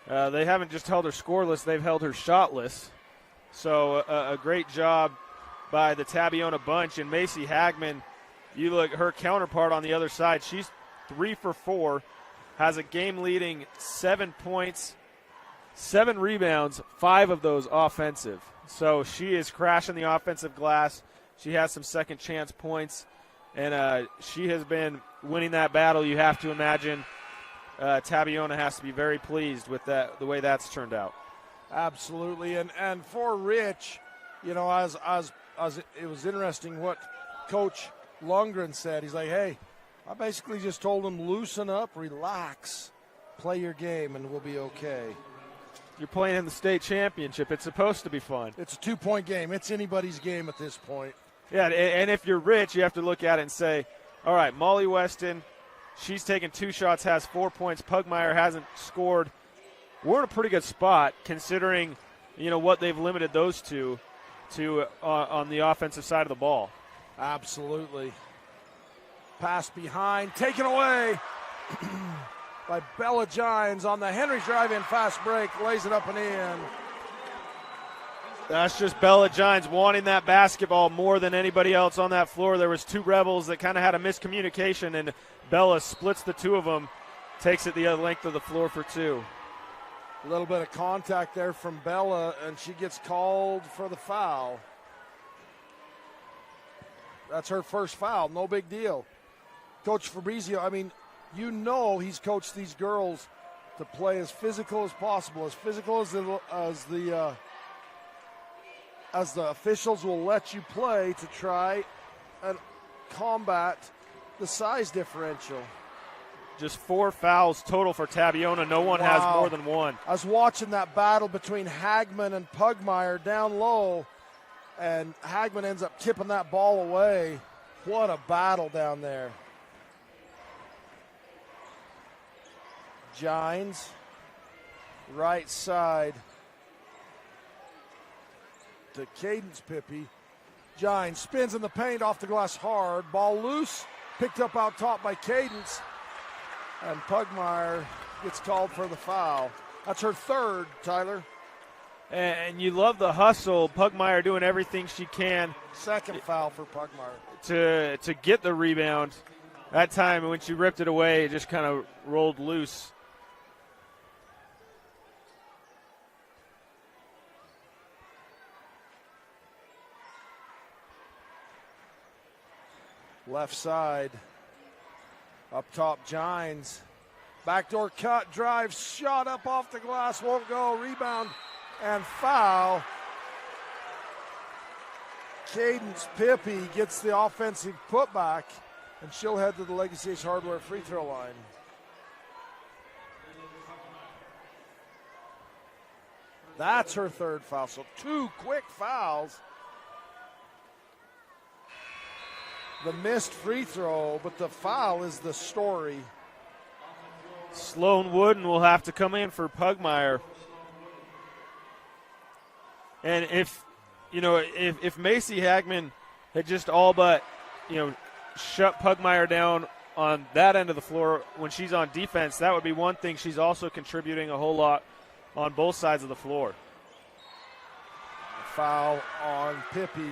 They haven't just held her scoreless, they've held her shotless. So a great job by the Tabiona bunch. And Macy Hagman, you look, her counterpart on the other side, she's 3 for 4, has a game-leading 7 points, 7 rebounds, 5 of those offensive. So she is crashing the offensive glass. She has some second chance points, and she has been winning that battle. You have to imagine Tabiona has to be very pleased with that, the way that's turned out. Absolutely, and for Rich, you know, as it was interesting what Coach Lundgren said. He's like, hey, I basically just told him loosen up, relax, play your game, and we'll be okay. You're playing in the state championship. It's supposed to be fun. It's a 2-point game. It's anybody's game at this point. Yeah, and if you're Rich, you have to look at it and say, all right, Molly Weston, she's taken 2 shots, has 4 points. Pugmire hasn't scored. We're in a pretty good spot considering, you know, what they've limited those two to on the offensive side of the ball. Absolutely. Pass behind, taken away by Bella Gines on the Henry's drive-in fast break, lays it up and in. That's just Bella Gines wanting that basketball more than anybody else on that floor. There was 2 Rebels that kind of had a miscommunication, and Bella splits the 2 of them, takes it the other length of the floor for 2. A little bit of contact there from Bella, and she gets called for the foul. That's her first foul, no big deal. Coach Fabrizio, I mean, you know he's coached these girls to play as physical as possible, as physical as the officials will let you play to try and combat the size differential. Just 4 fouls total for Tabiona. No one has more than 1. I was watching that battle between Hagman and Pugmire down low, and Hagman ends up tipping that ball away. What a battle down there. Gines, right side to Cadence Pippi. Gines spins in the paint, off the glass hard. Ball loose, picked up out top by Cadence. And Pugmire gets called for the foul. That's her third, Tyler. And you love the hustle. Pugmire doing everything she can. Second foul for Pugmire. To get the rebound. That time when she ripped it away, it just kind of rolled loose. Left side. Up top, Gines. Backdoor cut, drive, shot up off the glass, won't go. Rebound and foul. Cadence Pippi gets the offensive putback, and she'll head to the Legacy Ace Hardware free throw line. That's her third foul, so 2 quick fouls. The missed free throw, but the foul is the story. Sloan Wooden will have to come in for Pugmire. And if Macy Hagman had just all but, shut Pugmire down on that end of the floor when she's on defense, that would be one thing. She's also contributing a whole lot on both sides of the floor. Foul on Pippi.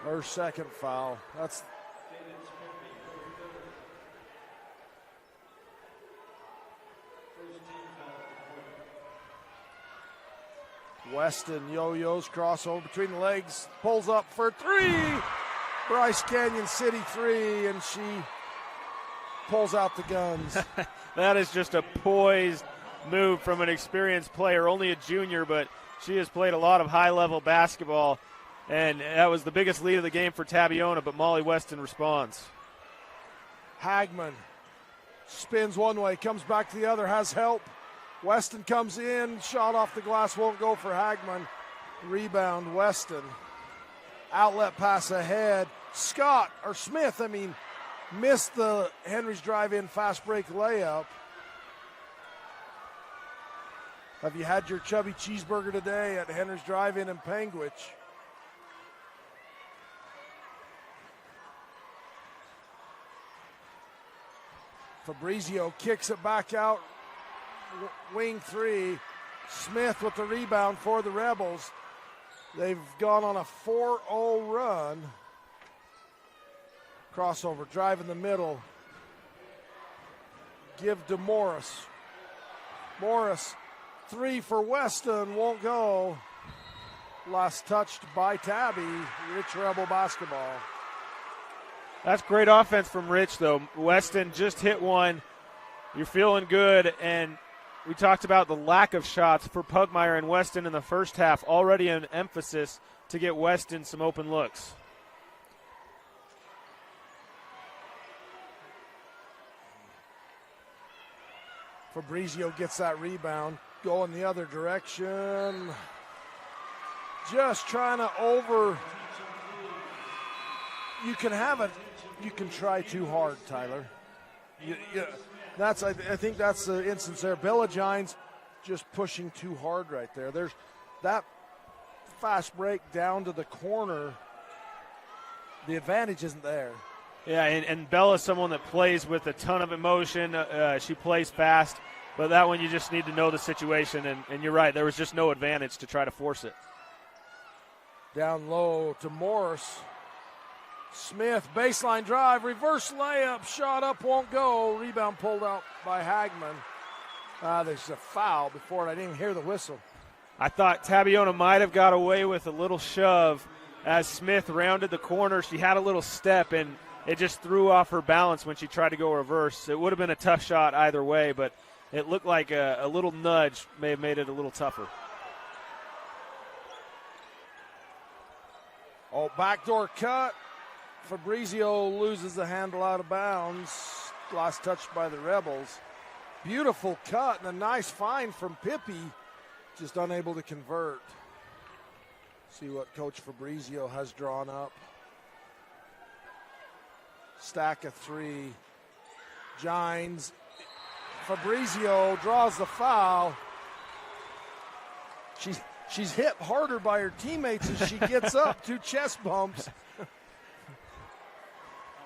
Her second foul. That's Weston yo-yos, crossover between the legs, pulls up for 3. Bryce Canyon City 3, and she pulls out the guns. That is just a poised move from an experienced player, only a junior, but she has played a lot of high-level basketball, and that was the biggest lead of the game for Tabiona, but Molly Weston responds. Hagman spins one way, comes back to the other, has help. Weston comes in, shot off the glass, won't go for Hagman. Rebound, Weston. Outlet pass ahead. Smith, missed the Henry's drive-in fast break layup. Have you had your chubby cheeseburger today at Henry's drive-in in Panguitch? Fabrizio kicks it back out. Wing 3. Smith with the rebound for the Rebels. They've gone on a 4-0 run. Crossover, drive in the middle. Give to Morris. Morris, 3 for Weston, won't go. Last touched by Tabby. Rich Rebel basketball. That's great offense from Rich, though. Weston just hit one. You're feeling good, and we talked about the lack of shots for Pugmire and Weston in the first half. Already an emphasis to get Weston some open looks. Fabrizio gets that rebound, going the other direction. Just trying to you can have it. You can try too hard, Tyler. I think that's the instance there. Bella Gines just pushing too hard right there. There's that fast break down to the corner. The advantage isn't there. Yeah, and Bella's someone that plays with a ton of emotion. She plays fast, but that one you just need to know the situation, and you're right. There was just no advantage to try to force it. Down low to Morris. Smith, baseline drive, reverse layup, shot up, won't go. Rebound pulled out by Hagman. There's a foul before, and I didn't even hear the whistle. I thought Tabiona might have got away with a little shove as Smith rounded the corner. She had a little step, and it just threw off her balance when she tried to go reverse. It would have been a tough shot either way, but it looked like a little nudge may have made it a little tougher. Backdoor cut. Fabrizio loses the handle out of bounds. Last touched by the Rebels. Beautiful cut and a nice find from Pippi. Just unable to convert. See what Coach Fabrizio has drawn up. Stack of 3. Gines. Fabrizio draws the foul. She's hit harder by her teammates as she gets up. 2 chest bumps.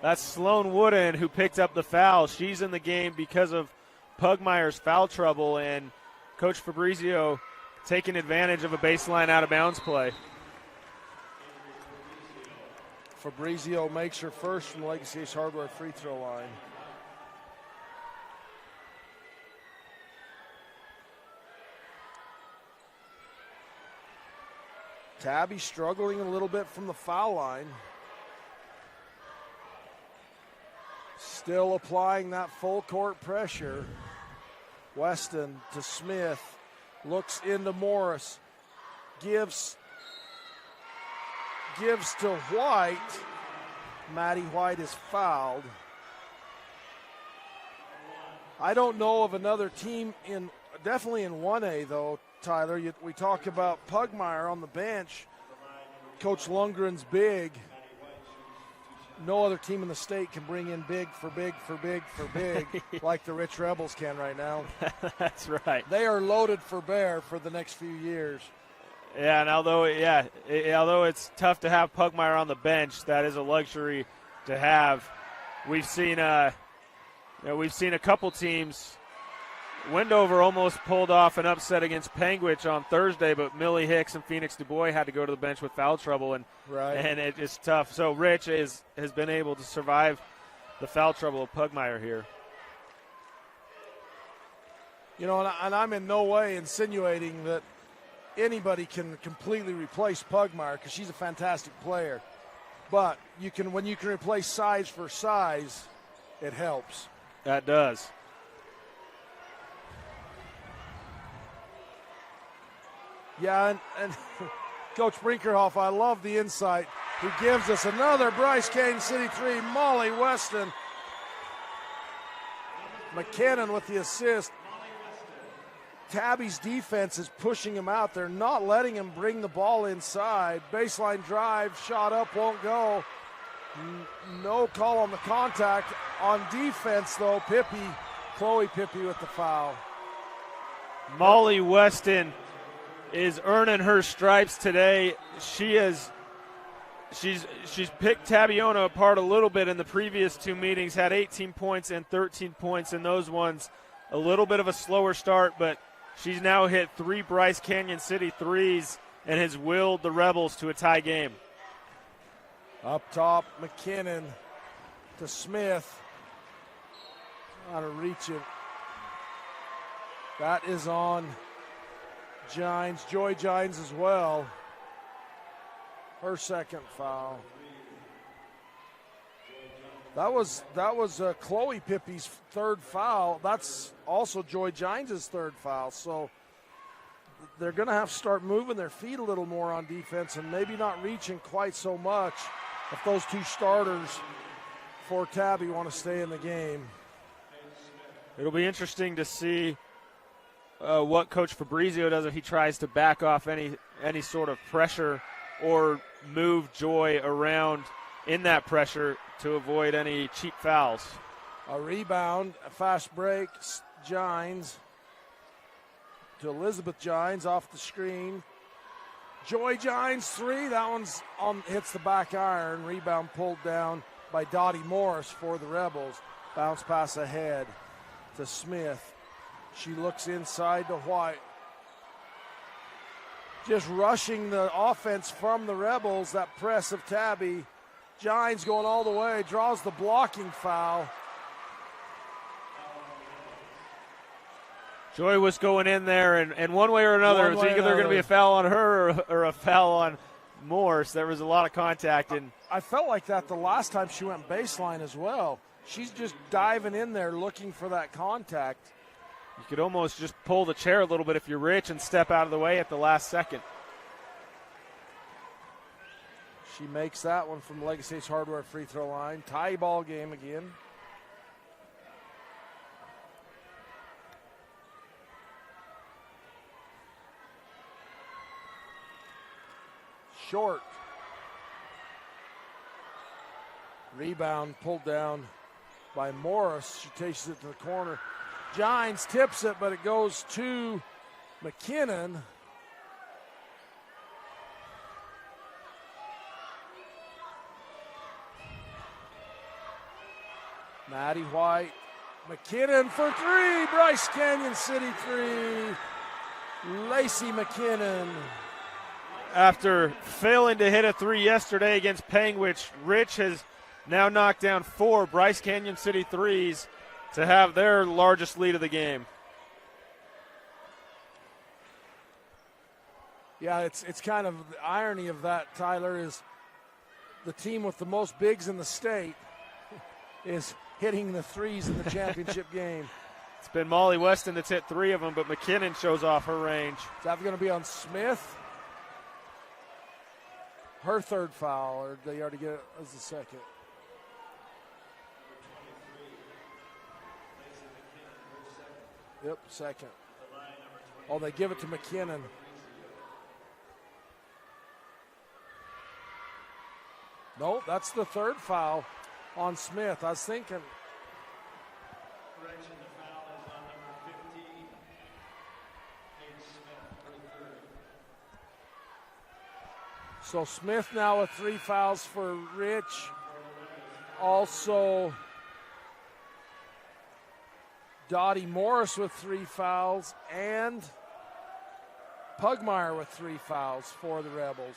That's Sloan Wooden who picked up the foul. She's in the game because of Pugmire's foul trouble, and Coach Fabrizio taking advantage of a baseline out-of-bounds play. Fabrizio makes her first from Legacy Ace Hardware free throw line. Tabby struggling a little bit from the foul line. Still applying that full court pressure. Weston to Smith. Looks into Morris. Gives to White. Maddie White is fouled. I don't know of another team definitely in 1A though, Tyler. We talk about Pugmire on the bench. Coach Lundgren's big. No other team in the state can bring in big for big for big for big like the Rich Rebels can right now. That's right. They are loaded for bear for the next few years. Yeah, and although it's tough to have Pugmire on the bench, that is a luxury to have. We've seen a couple teams. Wendover almost pulled off an upset against Panguitch on Thursday, but Millie Hicks and Phoenix Du Bois had to go to the bench with foul trouble, and it's tough. So Rich has been able to survive the foul trouble of Pugmire here. You know, and I'm in no way insinuating that anybody can completely replace Pugmire because she's a fantastic player. But when you can replace size for size, it helps. That does. Yeah, and Coach Brinkerhoff, I love the insight. He gives us another Bryce Canyon City 3, Molly Weston. McKinnon with the assist. Tabby's defense is pushing him out. They're not letting him bring the ball inside. Baseline drive, shot up, won't go. No call on the contact. On defense, though, Chloe Pippi with the foul. Molly Weston is earning her stripes today. She's picked Tabiona apart a little bit in the previous 2 meetings, had 18 points and 13 points in those ones. A little bit of a slower start, but she's now hit 3 Bryce Canyon City threes and has willed the Rebels to a tie game. Up top, McKinnon to Smith. On a reach it. That is on Gines, Joy Gines as well. Her second foul. That was Chloe Pippi's third foul. That's also Joy Gines' third foul. So they're going to have to start moving their feet a little more on defense and maybe not reaching quite so much if those 2 starters for Tabby want to stay in the game. It'll be interesting to see what Coach Fabrizio does if he tries to back off any sort of pressure or move Joy around in that pressure to avoid any cheap fouls. A rebound, a fast break, Gines to Elizabeth Gines off the screen. Joy Gines 3, that one's hits the back iron. Rebound pulled down by Dottie Morris for the Rebels. Bounce pass ahead to Smith. She looks inside to White. Just rushing the offense from the Rebels, that press of Tabby. Gines going all the way, draws the blocking foul. Joy was going in there, and one way or another, it was either going to be a foul on her or a foul on Morse. There was a lot of contact. I felt like that the last time she went baseline as well. She's just diving in there looking for that contact. You could almost just pull the chair a little bit if you're Rich and step out of the way at the last second. She makes that one from Legacy Ace Hardware free throw line. Tie ball game again. Short. Rebound pulled down by Morris. She takes it to the corner. Gines tips it, but it goes to McKinnon. Maddie White. McKinnon for three. Bryce Canyon City three. Lacey McKinnon. After failing to hit a three yesterday against Panguitch, Rich has now knocked down 4 Bryce Canyon City threes to have their largest lead of the game. Yeah, it's kind of the irony of that, Tyler, is the team with the most bigs in the state is hitting the threes in the championship game. It's been Molly Weston that's hit 3 of them, but McKinnon shows off her range. Is that going to be on Smith? Her third foul, or did they already get it as the second? Yep, second. Oh, they give it to McKinnon. No, that's the third foul on Smith. I was thinking. Correction, the foul is on number 15, Paige Smith, her third. So Smith now with 3 fouls for Rich. Also, Dottie Morris with 3 fouls, and Pugmire with 3 fouls for the Rebels.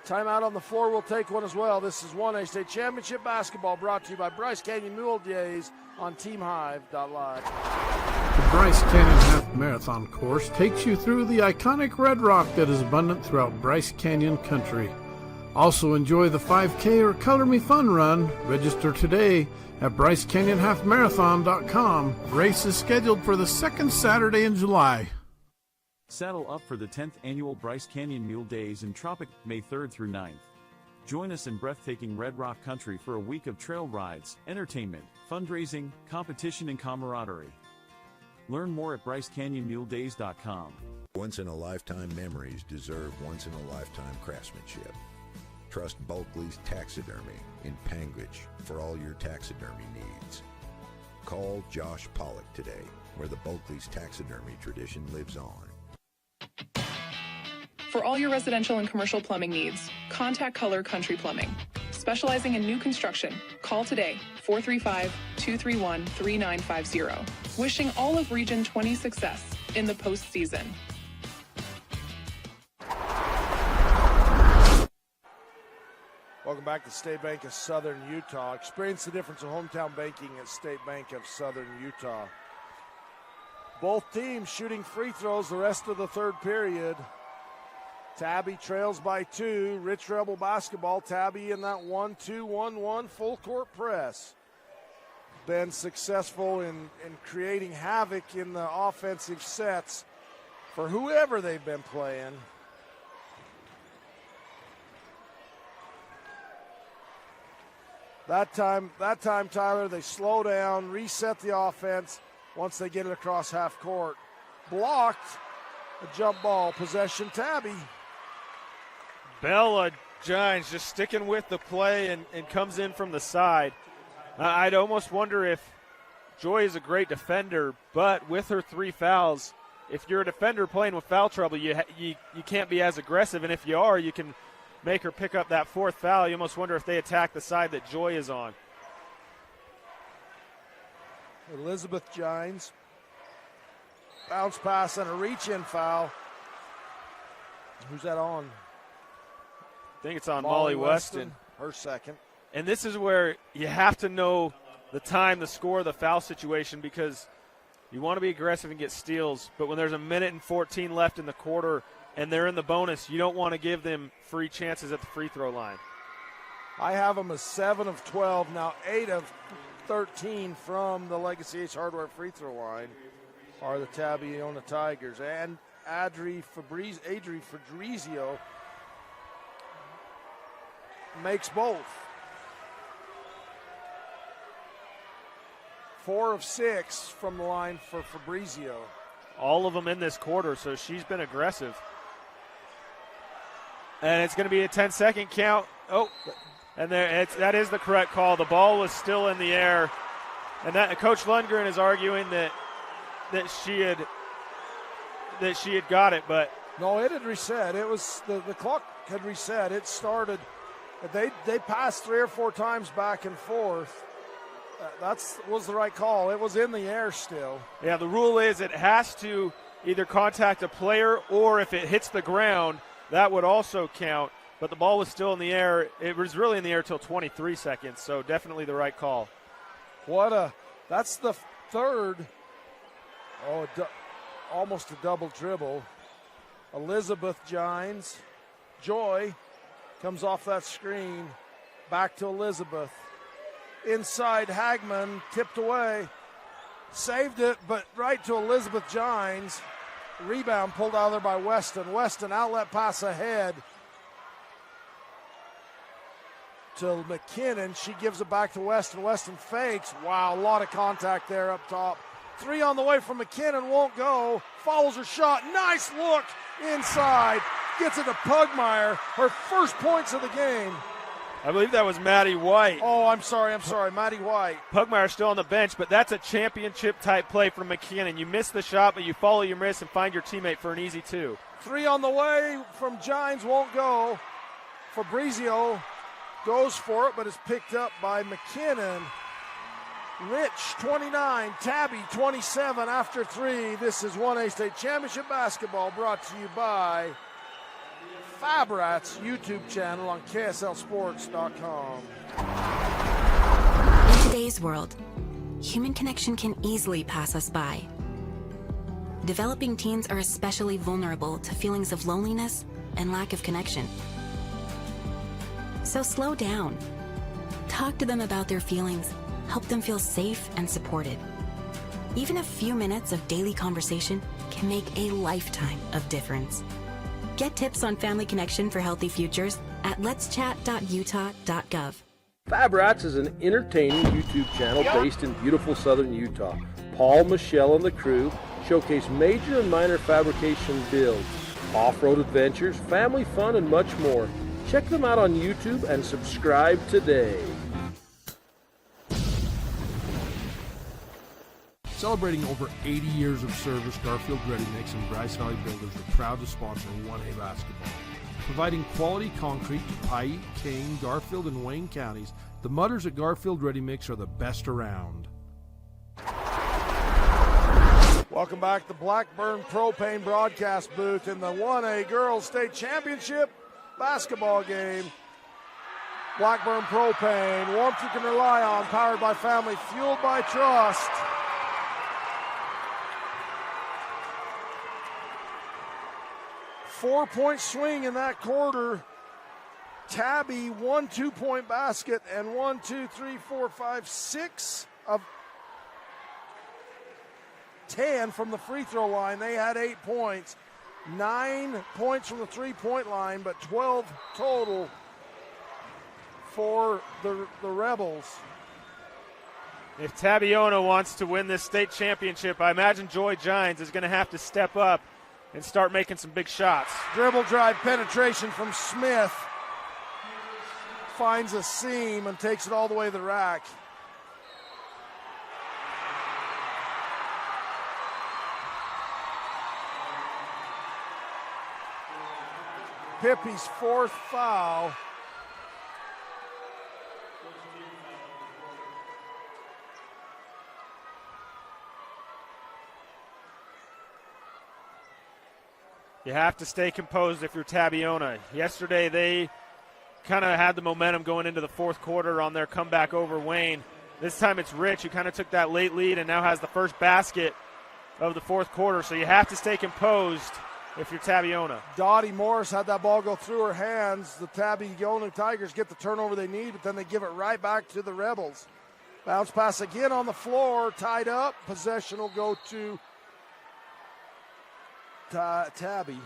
Timeout on the floor. We'll take one as well. This is 1A State Championship Basketball brought to you by Bryce Canyon Mule Days on TeamHive.live. The Bryce Canyon Half Marathon course takes you through the iconic red rock that is abundant throughout Bryce Canyon country. Also enjoy the 5K or Color Me Fun run. Register today at BryceCanyonHalfMarathon.com. Race is scheduled for the second Saturday in July. Saddle up for the 10th annual Bryce Canyon Mule Days in Tropic, May 3rd through 9th. Join us in breathtaking Red Rock Country for a week of trail rides, entertainment, fundraising, competition, and camaraderie. Learn more at BryceCanyonMuleDays.com. Once-in-a-lifetime memories deserve once-in-a-lifetime craftsmanship. Trust Bulkley's Taxidermy in Panguitch for all your taxidermy needs. Call Josh Pollock today, where the Bulkley's taxidermy tradition lives on. For all your residential and commercial plumbing needs, contact Color Country Plumbing. Specializing in new construction, call today, 435-231-3950. Wishing all of Region 20 success in the postseason. Welcome back to State Bank of Southern Utah. Experience the difference of hometown banking at State Bank of Southern Utah. Both teams shooting free throws the rest of the third period. Tabby trails by 2. Rich Rebel basketball. Tabby in that 1-2-1-1 full court press. Been successful in creating havoc in the offensive sets for whoever they've been playing. That time, Tyler, they slow down, reset the offense once they get it across half court. Blocked, a jump ball, possession, Tabby. Bella Gines just sticking with the play and comes in from the side. I'd almost wonder if Joy is a great defender, but with her 3 fouls, if you're a defender playing with foul trouble, you can't be as aggressive, and if you are, you can make her pick up that 4th foul. You almost wonder if they attack the side that Joy is on. Elizabeth Gines. Bounce pass and a reach-in foul. Who's that on? I think it's on Molly Weston. Her second. And this is where you have to know the time, the score, the foul situation, because you want to be aggressive and get steals, but when there's 1:14 left in the quarter and they're in the bonus, you don't want to give them free chances at the free throw line. I have them as 7 of 12, now 8 of 13 from the Legacy Ace Hardware free throw line are the Tabiona Tigers. And Adri Fabrizio makes both. 4 of 6 from the line for Fabrizio. All of them in this quarter, so she's been aggressive. And it's going to be a 10-second count. Oh, and that is the correct call. The ball was still in the air. And that Coach Lundgren is arguing that she had got it, but no, it had reset. It was the clock had reset. It started. They passed 3 or 4 times back and forth. That was the right call. It was in the air still. Yeah, the rule is it has to either contact a player or if it hits the ground, that would also count. But the ball was still in the air. It was really in the air till 23 seconds, so definitely the right call. That's the third. Almost a double dribble. Elizabeth Gines. Joy comes off that screen. Back to Elizabeth. Inside Hagman, tipped away. Saved it, but right to Elizabeth Gines. Rebound pulled out of there by Weston. Weston outlet pass ahead to McKinnon. She gives it back to Weston. Weston fakes. Wow, a lot of contact there up top. 3 on the way from McKinnon, won't go. Follows her shot. Nice look inside. Gets it to Pugmire. Her first points of the game. I believe that was Maddie White. Oh, I'm sorry, Maddie White. Pugmire still on the bench, but that's a championship-type play from McKinnon. You miss the shot, but you follow your miss and find your teammate for an easy 2. 3 on the way from Gines, won't go. Fabrizio goes for it, but is picked up by McKinnon. Rich, 29, Tabby, 27 after 3. This is 1A State Championship Basketball brought to you by Fabrat's YouTube channel on KSLSports.com. In today's world, human connection can easily pass us by. Developing teens are especially vulnerable to feelings of loneliness and lack of connection. So slow down. Talk to them about their feelings. Help them feel safe and supported. Even a few minutes of daily conversation can make a lifetime of difference. Get tips on family connection for healthy futures at letschat.utah.gov. Fabrats is an entertaining YouTube channel based in beautiful southern Utah. Paul, Michelle, and the crew showcase major and minor fabrication builds, off-road adventures, family fun, and much more. Check them out on YouTube and subscribe today. Celebrating over 80 years of service, Garfield Ready Mix and Bryce Valley Builders are proud to sponsor 1A basketball. Providing quality concrete to Paiute, King, Garfield, and Wayne counties, the mutters at Garfield Ready Mix are the best around. Welcome back to Blackburn Propane broadcast booth in the 1A Girls State Championship basketball game. Blackburn Propane, warmth you can rely on, powered by family, fueled by trust. Four-point swing in that quarter. Tabby, 1 2-point basket, and 1, 2, 3, 4, 5, 6 of 10 from the free throw line. They had 8 points. 9 points from the three-point line, but 12 total for the Rebels. If Tabiona wants to win this state championship, I imagine Joy Gines is going to have to step up and start making some big shots. Dribble drive penetration from Smith. Finds a seam and takes it all the way to the rack. Pippi's 4th foul. You have to stay composed if you're Tabiona. Yesterday they kind of had the momentum going into the fourth quarter on their comeback over Wayne. This time it's Rich who kind of took that late lead and now has the first basket of the fourth quarter. So you have to stay composed if you're Tabiona. Dottie Morris had that ball go through her hands. The Tabiona Tigers get the turnover they need, but then they give it right back to the Rebels. Bounce pass again on the floor, tied up. Possession will go to Tabby.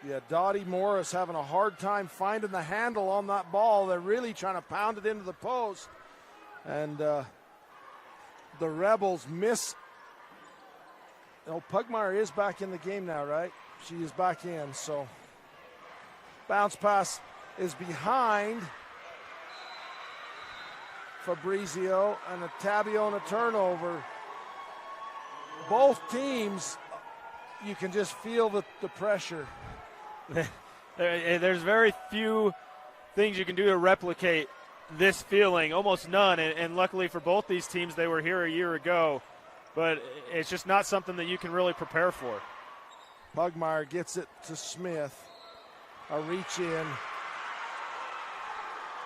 Yeah, Dottie Morris having a hard time finding the handle on that ball. They're really trying to pound it into the post. And the Rebels miss. No, Pugmire is back in the game now, right? She is back in, so bounce pass is behind Fabrizio, and a Tabiona turnover. Both teams, you can just feel the pressure. There's very few things you can do to replicate this feeling, almost none, and luckily for both these teams, they were here a year ago, but it's just not something that you can really prepare for. Pugmire gets it to Smith, a reach in.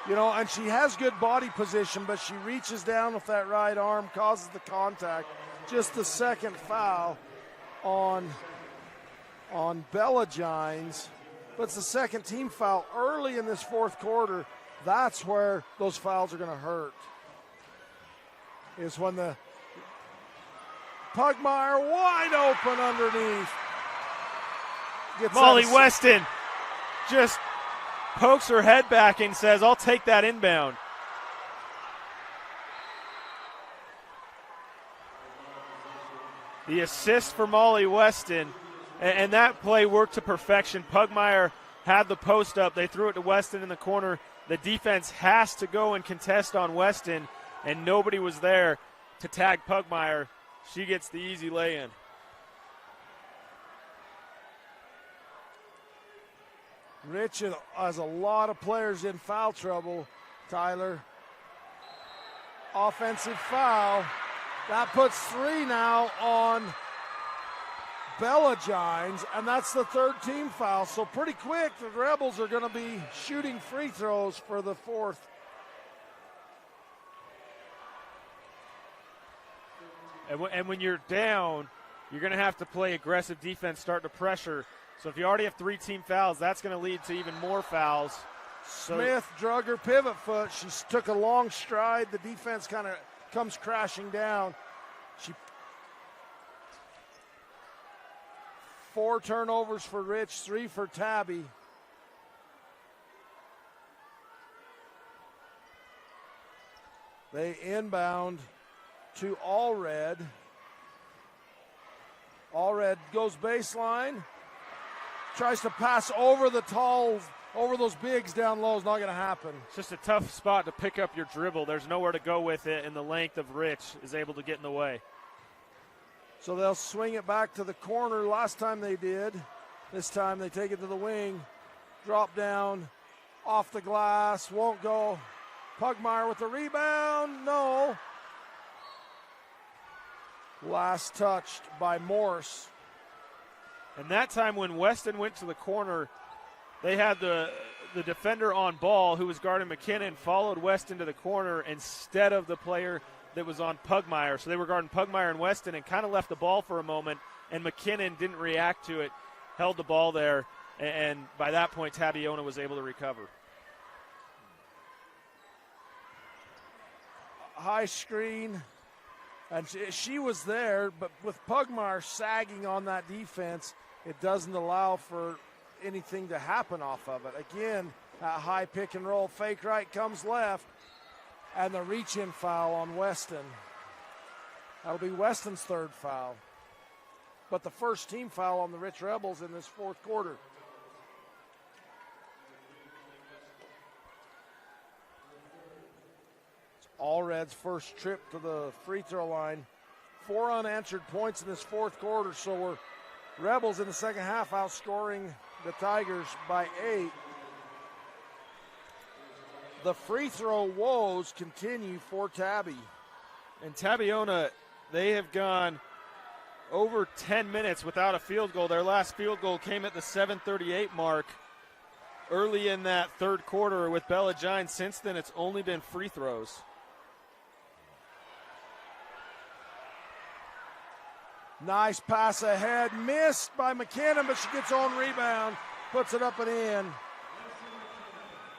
You know, and she has good body position, but she reaches down with that right arm, causes the contact. Just the second foul on Bella Gines, but it's the second team foul early in this fourth quarter. That's where those fouls are going to hurt, is when the Pugmire wide open underneath. Molly Weston just pokes her head back and says, I'll take that inbound. The assist for Molly Weston, and that play worked to perfection. Pugmire had the post up. They threw it to Weston in the corner. The defense has to go and contest on Weston, and nobody was there to tag Pugmire. She gets the easy lay-in. Rich has a lot of players in foul trouble, Tyler. Offensive foul. That puts 3 now on Bella Gines, and that's the third team foul. So pretty quick, the Rebels are going to be shooting free throws for the fourth. And when you're down, you're going to have to play aggressive defense, start to pressure. So if you already have 3 team fouls, that's going to lead to even more fouls. Smith drug her pivot foot. She took a long stride. The defense kind of comes crashing down. 4 turnovers for Rich, 3 for Tabby. They inbound to Allred. Allred goes baseline. Tries to pass over the talls, over those bigs down low. Is not going to happen. It's just a tough spot to pick up your dribble. There's nowhere to go with it, and the length of Rich is able to get in the way. So they'll swing it back to the corner. Last time they did. This time they take it to the wing. Drop down, off the glass, won't go. Pugmire with the rebound, no. Last touched by Morse. And that time when Weston went to the corner, they had the defender on ball who was guarding McKinnon, followed Weston to the corner instead of the player that was on Pugmire. So they were guarding Pugmire and Weston and kind of left the ball for a moment, and McKinnon didn't react to it, held the ball there, and by that point Tabiona was able to recover. High screen, and she was there, but with Pugmire sagging on that defense, it doesn't allow for anything to happen off of it. Again, that high pick and roll, fake right comes left, and the reach-in foul on Weston. That'll be Weston's third foul, but the first team foul on the Rich Rebels in this fourth quarter. Allred's first trip to the free throw line. 4 unanswered points in this fourth quarter, so we're Rebels in the second half outscoring the Tigers by 8. The free throw woes continue for Tabby. And Tabiona, they have gone over 10 minutes without a field goal. Their last field goal came at the 7:38 mark early in that third quarter with Bella Gines. Since then, it's only been free throws. Nice pass ahead, missed by McKinnon, but she gets on rebound, puts it up and in.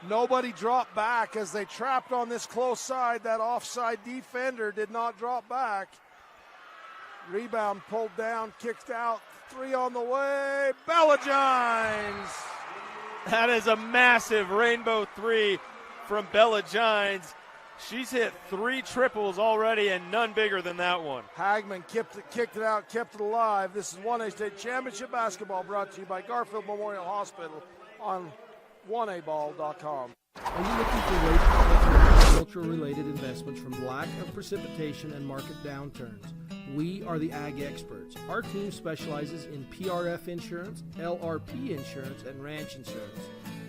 Nobody dropped back as they trapped on this close side. That offside defender did not drop back. Rebound pulled down, kicked out, 3 on the way. Bella Gines. That is a massive rainbow 3 from Bella Gines. She's hit 3 triples already and none bigger than that one. Hagman kicked it out, kept it alive. This is 1A State Championship Basketball brought to you by Garfield Memorial Hospital on 1aball.com. Are you looking for ways to protect your agricultural-related investments from lack of precipitation and market downturns? We are the Ag Experts. Our team specializes in PRF insurance, LRP insurance, and ranch insurance.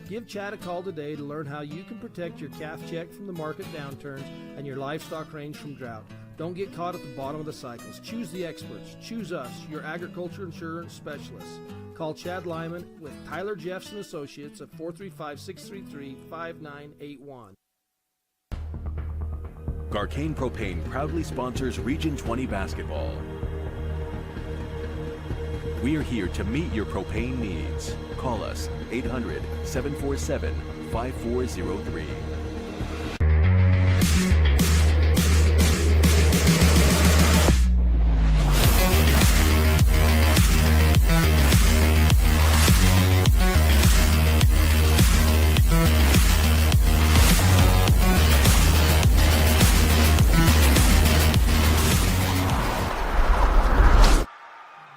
Give Chad a call today to learn how you can protect your calf check from the market downturns and your livestock range from drought. Don't get caught at the bottom of the cycles. Choose the experts. Choose us, your agriculture insurance specialists. Call Chad Lyman with Tyler Jeffs & Associates at 435-633-5981. Garcane Propane proudly sponsors Region 20 basketball. We are here to meet your propane needs. Call us 800-747-5403.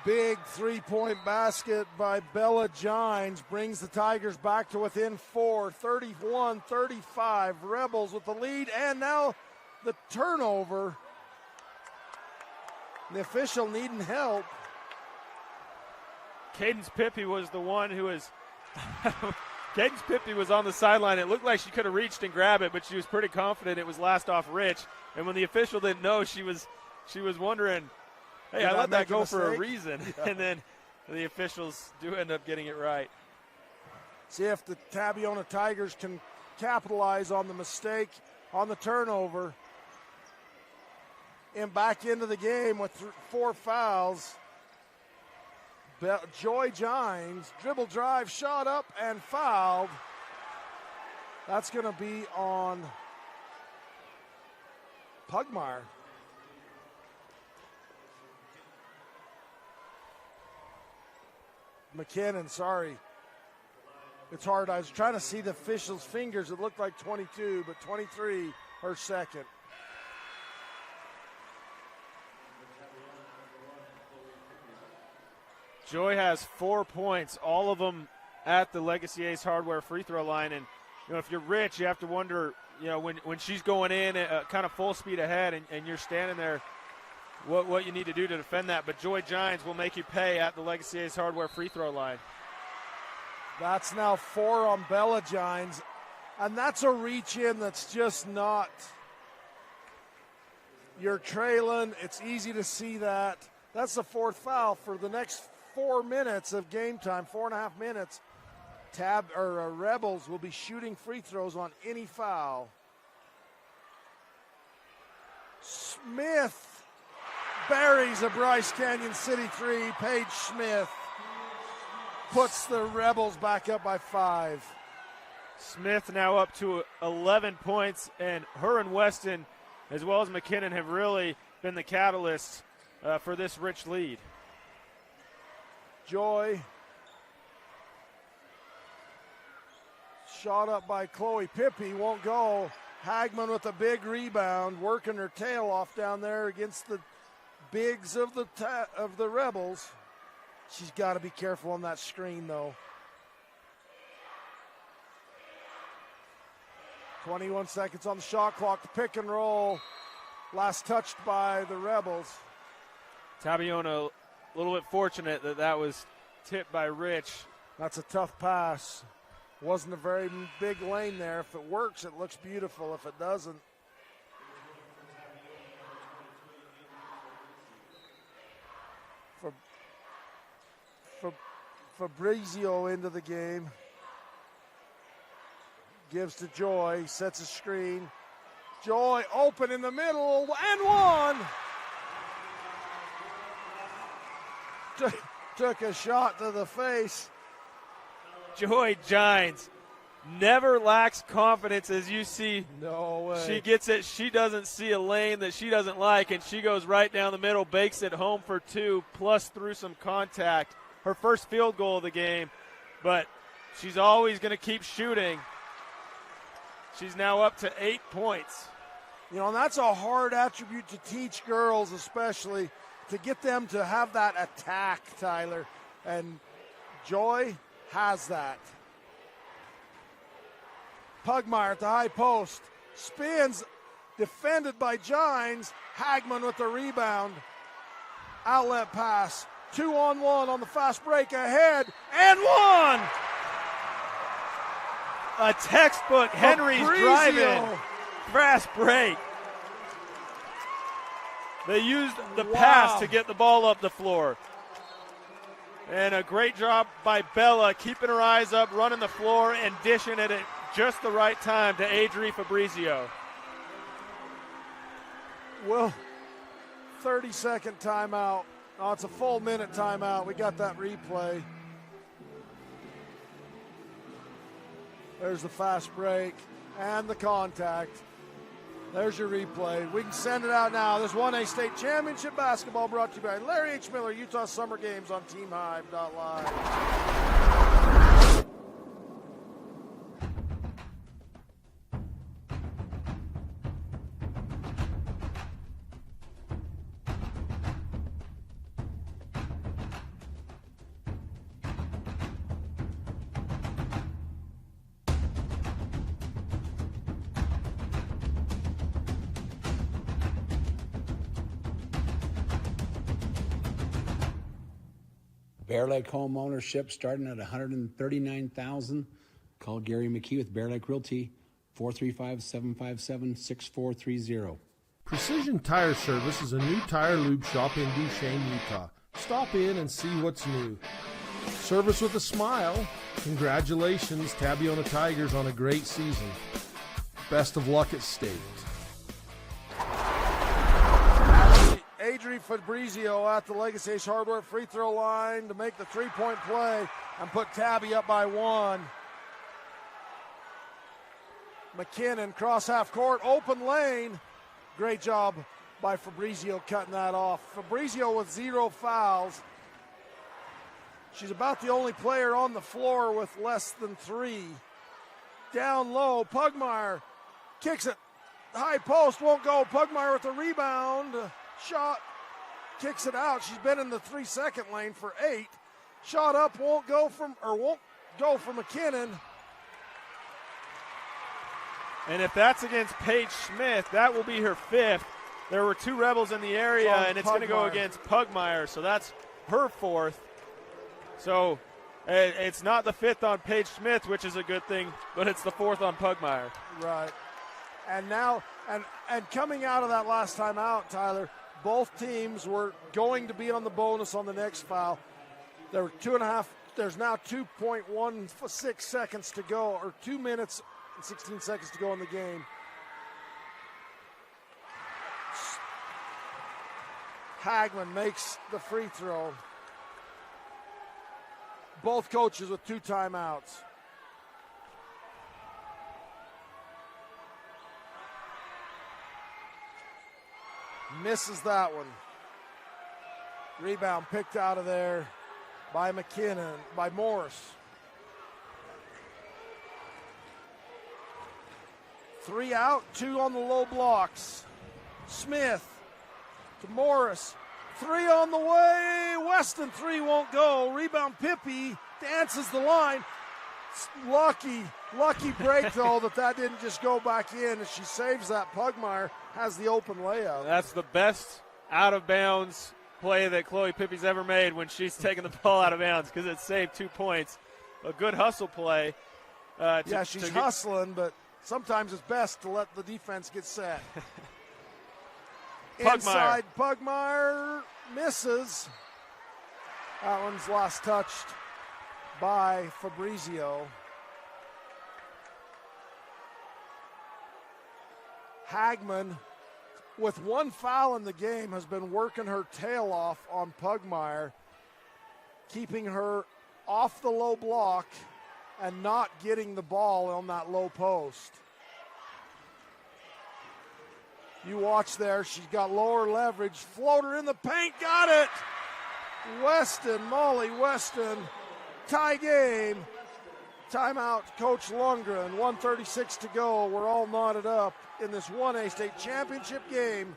Big three-point basket by Bella Gines brings the Tigers back to within 4, 31-35. Rebels with the lead, and now the turnover. The official needing help. Cadence Pippy was the one who was Cadence Pippy was on the sideline. It looked like she could have reached and grabbed it, but she was pretty confident it was last off Rich. And when the official didn't know, she was wondering, hey, I let that go for a reason. Yeah. And then the officials do end up getting it right. See if the Tabiona Tigers can capitalize on the mistake, on the turnover, and back into the game with 4 fouls. Joy Gines, dribble drive, shot up, and fouled. That's going to be on Pugmire. McKinnon, sorry. It's hard. I was trying to see the official's fingers. It looked like 22, but 23, her second. Joy has 4 points, all of them at the Legacy Ace Hardware free throw line. And, if you're Rich, you have to wonder, when she's going in kind of full speed ahead and you're standing there, what you need to do to defend that. But Joy Gines will make you pay at the Legacy Ace Hardware free throw line. That's now 4 on Bella Gines. And that's a reach in that's just not. You're trailing. It's easy to see that. That's the 4th foul for the next 4 minutes of game time, 4.5 minutes. Rebels will be shooting free throws on any foul. Smith buries a Bryce Canyon City 3. Paige Smith puts the Rebels back up by 5. Smith now up to 11 points, and her and Weston, as well as McKinnon, have really been the catalysts for this Rich lead. Joy. Shot up by Chloe Pippy, won't go. Hagman with a big rebound, working her tail off down there against the bigs of the Rebels. She's got to be careful on that screen, though. 21 seconds on the shot clock. The pick and roll. Last touched by the Rebels. Tabiona a little bit fortunate that was tipped by Rich. That's a tough pass. Wasn't a very big lane there. If it works, it looks beautiful. If it doesn't, Fabrizio into the game. Gives to Joy, sets a screen. Joy open in the middle, and one! Took a shot to the face. Joy Gines never lacks confidence, as you see. No way. She gets it. She doesn't see a lane that she doesn't like, and she goes right down the middle, bakes it home for 2, plus through some contact. Her first field goal of the game, but she's always going to keep shooting. She's now up to 8 points. You know, and that's a hard attribute to teach girls, especially to get them to have that attack, Tyler. And Joy has that. Pugmire at the high post. Spins, defended by Gines. Hagman with the rebound. Outlet pass. 2-on-1 on the fast break ahead. And one! A textbook Henry's driving. Fast break. They used the pass to get the ball up the floor. And a great job by Bella keeping her eyes up, running the floor, and dishing it at just the right time to Adri Fabrizio. Well, 30-second timeout. Oh, it's a full minute timeout. We got that replay. There's the fast break and the contact. There's your replay. We can send it out now. This 1A State Championship basketball brought to you by Larry H. Miller, Utah Summer Games on TeamHive.live. Bear Lake home ownership starting at $139,000. Call Gary McKee with Bear Lake Realty, 435-757-6430. Precision Tire Service is a new tire lube shop in Duchesne, Utah. Stop in and see what's new. Service with a smile. Congratulations, Tabiona Tigers, on a great season. Best of luck at state. Adri Fabrizio at the Legacy Ace Hardware free throw line to make the three-point play and put Tabby up by one. McKinnon cross half court, open lane. Great job by Fabrizio cutting that off. Fabrizio with 0 fouls. She's about the only player on the floor with less than 3. Down low, Pugmire kicks it. High post, won't go. Pugmire with the rebound. Shot, kicks it out. She's been in the 3-second lane for 8. Shot up, won't go for McKinnon. And if that's against Paige Smith, that will be her 5th. There were 2 Rebels in the area, and it's going to go against Pugmire, so that's her 4th. So it's not the 5th on Paige Smith, which is a good thing, but it's the 4th on Pugmire. Right. And now, and coming out of that last time out, Tyler, both teams were going to be on the bonus on the next foul. There were 2.5, there's now 2.16 seconds to go, or 2 minutes and 16 seconds to go in the game. Hagman makes the free throw. Both coaches with 2 timeouts. Misses that one. Rebound picked out of there by McKinnon, by Morris. 3 out, 2 on the low blocks. Smith to Morris. 3 on the way. Weston 3 won't go. Rebound Pippi dances the line. Lucky break though that didn't just go back in, and she saves that. Pugmire has the open layup. That's the best out of bounds play that Chloe Pippi's ever made when she's taken the ball out of bounds, because it saved 2 points. A good hustle play. She's hustling, but sometimes it's best to let the defense get set. Inside, Pugmire misses. That one's last touched by Fabrizio. Hagman, with 1 foul in the game, has been working her tail off on Pugmire, keeping her off the low block and not getting the ball on that low post. You watch there, she's got lower leverage. Floater in the paint, got it! Weston, Molly Weston, tie game. Timeout, Coach Lundgren. 1:36 to go. We're all knotted up in this 1A state championship game,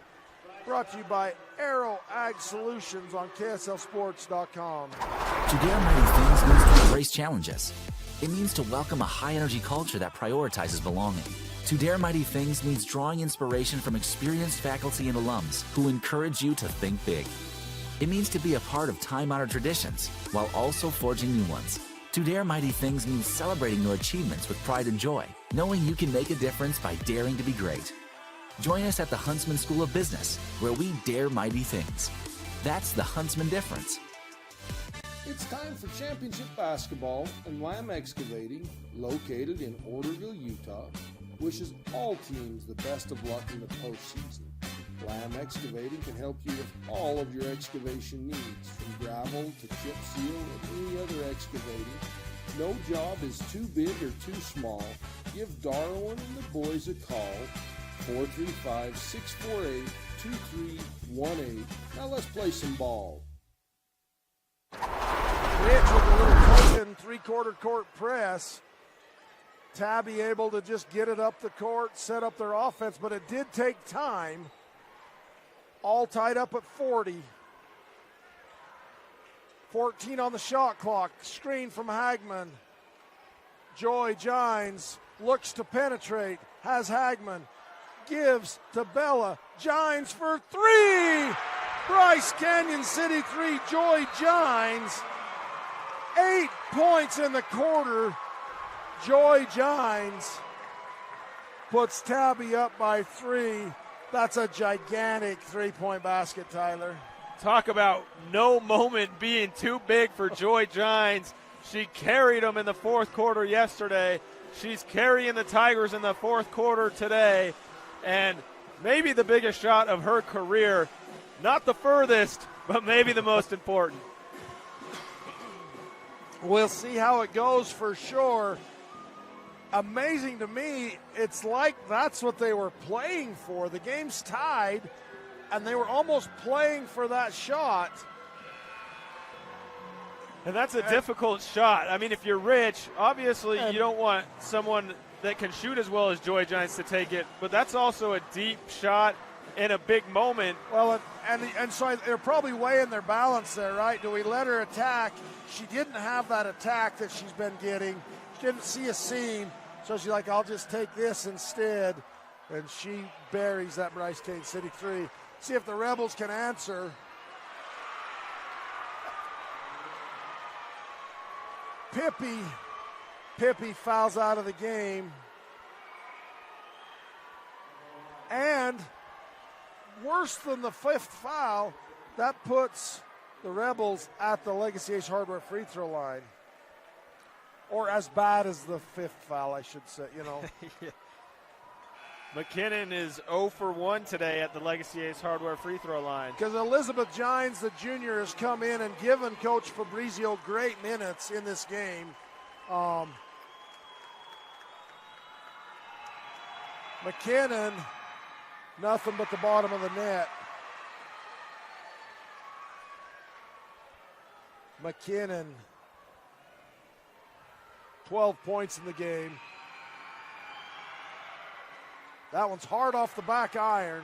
brought to you by Aero Ag Solutions on KSLSports.com. To dare mighty things means to embrace challenges. It means to welcome a high-energy culture that prioritizes belonging. To dare mighty things means drawing inspiration from experienced faculty and alums who encourage you to think big. It means to be a part of time-honored traditions while also forging new ones. To dare mighty things means celebrating your achievements with pride and joy, knowing you can make a difference by daring to be great. Join us at the Huntsman School of Business, where we dare mighty things. That's the Huntsman difference. It's time for championship basketball, and Lamb Excavating, located in Orderville, Utah, wishes all teams the best of luck in the postseason. Lamb Excavating can help you with all of your excavation needs, from gravel to chip seal and any other excavating. No job is too big or too small. Give Darwin and the boys a call, 435-648-2318. Now let's play some ball. Rich with a little token three-quarter court press. Tabby able to just get it up the court, set up their offense, but it did take time. All tied up at 40. 14 on the shot clock. Screen from Hagman. Joy Gines looks to penetrate. Has Hagman. Gives to Bella. Gines for three. Bryce Canyon City 3. Joy Gines. 8 points in the quarter. Joy Gines puts Tabby up by 3. That's a gigantic three-point basket, Tyler. Talk about no moment being too big for Joy Gines. She carried them in the fourth quarter yesterday. She's carrying the Tigers in the fourth quarter today. And maybe the biggest shot of her career. Not the furthest, but maybe the most important. We'll see how it goes for sure. Amazing to me, it's like that's what they were playing for. The game's tied, and they were almost playing for that shot. And that's a difficult shot. I mean, if you're Rich, obviously you don't want someone that can shoot as well as Joy Giants to take it, but that's also a deep shot in a big moment. Well, and so they're probably weighing their balance there, right? Do we let her attack? She didn't have that attack that she's been getting. She didn't see a seam. So she's like, I'll just take this instead. And she buries that Bryce Canyon City 3. See if the Rebels can answer. Pippi fouls out of the game. And worse than the 5th foul, that puts the Rebels at the Legacy Ace Hardware free throw line. Or as bad as the 5th foul, I should say, you know. Yeah. McKinnon is 0 for 1 today at the Legacy Ace Hardware free throw line. Because Elizabeth Gines, the junior, has come in and given Coach Fabrizio great minutes in this game. McKinnon, nothing but the bottom of the net. McKinnon, 12 points in the game. That one's hard off the back iron.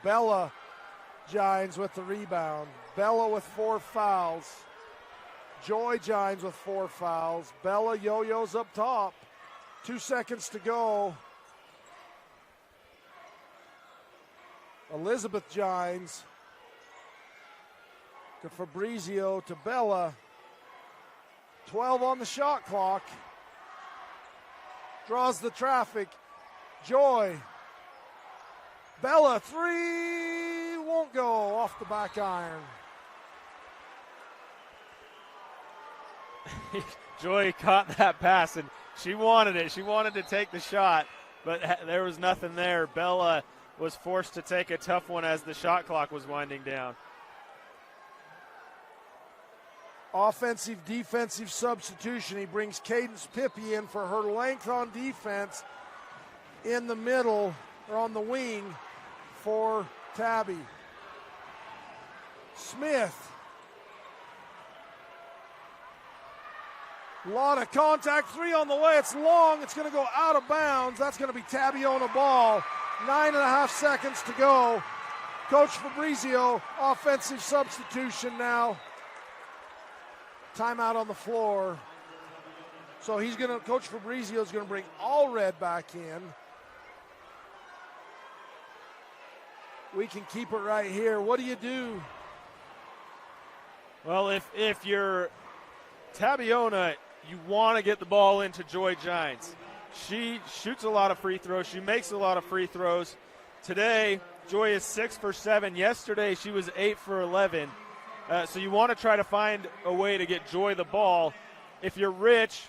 Bella Gines with the rebound. Bella with 4 fouls. Joy Gines with 4 fouls. Bella yo-yos up top. 2 seconds to go. Elizabeth Gines to Fabrizio to Bella. 12 on the shot clock. Draws the traffic. Joy. Bella, 3, won't go, off the back iron. Joy caught that pass, and she wanted it. She wanted to take the shot, but there was nothing there. Bella was forced to take a tough one as the shot clock was winding down. Offensive, defensive substitution. He brings Cadence Pippi in for her length on defense in the middle, or on the wing for Tabby. Smith A lot of contact, 3 on the way. It's long. It's going to go out of bounds. That's going to be Tabiona ball. 9.5 seconds to go. Coach Fabrizio, offensive substitution now. Timeout on the floor. So Coach Fabrizio is going to bring Allred back in. We can keep it right here. What do you do? Well, if you're Tabiona, you want to get the ball into Joy Gines. She shoots a lot of free throws. She makes a lot of free throws. Today, Joy is 6 for 7. Yesterday, she was 8 for 11. So you want to try to find a way to get Joy the ball. If you're Rich,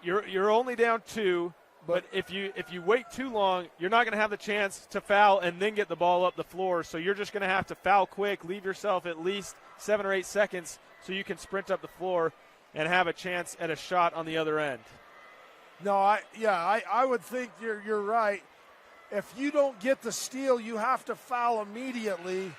you're only down 2. But if you wait too long, you're not going to have the chance to foul and then get the ball up the floor. So you're just going to have to foul quick, leave yourself at least 7 or 8 seconds so you can sprint up the floor and have a chance at a shot on the other end. No, I would think you're right. If you don't get the steal, you have to foul immediately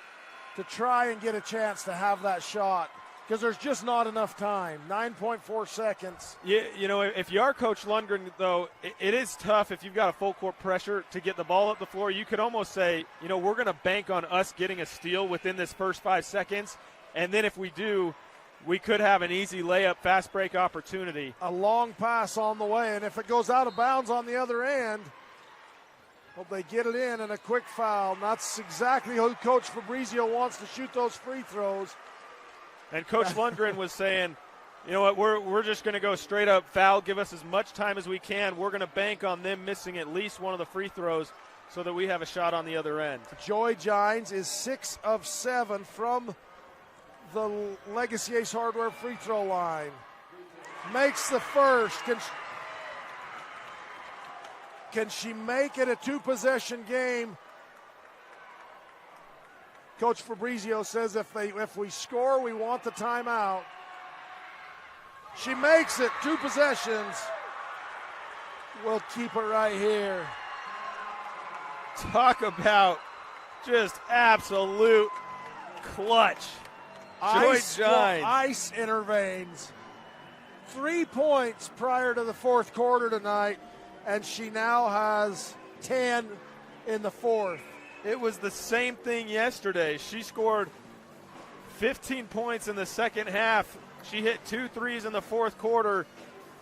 to try and get a chance to have that shot because there's just not enough time. 9.4 seconds. You know, if you are Coach Lundgren, though, it is tough if you've got a full court pressure to get the ball up the floor. You could almost say, you know, we're going to bank on us getting a steal within this first 5 seconds, and then if we do, we could have an easy layup, fast break opportunity. A long pass on the way, and if it goes out of bounds on the other end, well, they get it in and a quick foul. And that's exactly who Coach Fabrizio wants to shoot those free throws. And Coach Lundgren was saying, you know what, we're just going to go straight up foul, give us as much time as we can. We're going to bank on them missing at least one of the free throws so that we have a shot on the other end. Joy Gines is 6 of 7 from the Legacy Ace Hardware free throw line. Makes the first. Can she make it a 2-possession game? Coach Fabrizio says if we score, we want the timeout. She makes it 2 possessions. We'll keep it right here. Talk about just absolute clutch. Joy Gines. Ice in her veins. 3 points prior to the fourth quarter tonight, and she now has 10 in the fourth. It was the same thing yesterday. She scored 15 points in the second half. She hit 2 threes in the fourth quarter.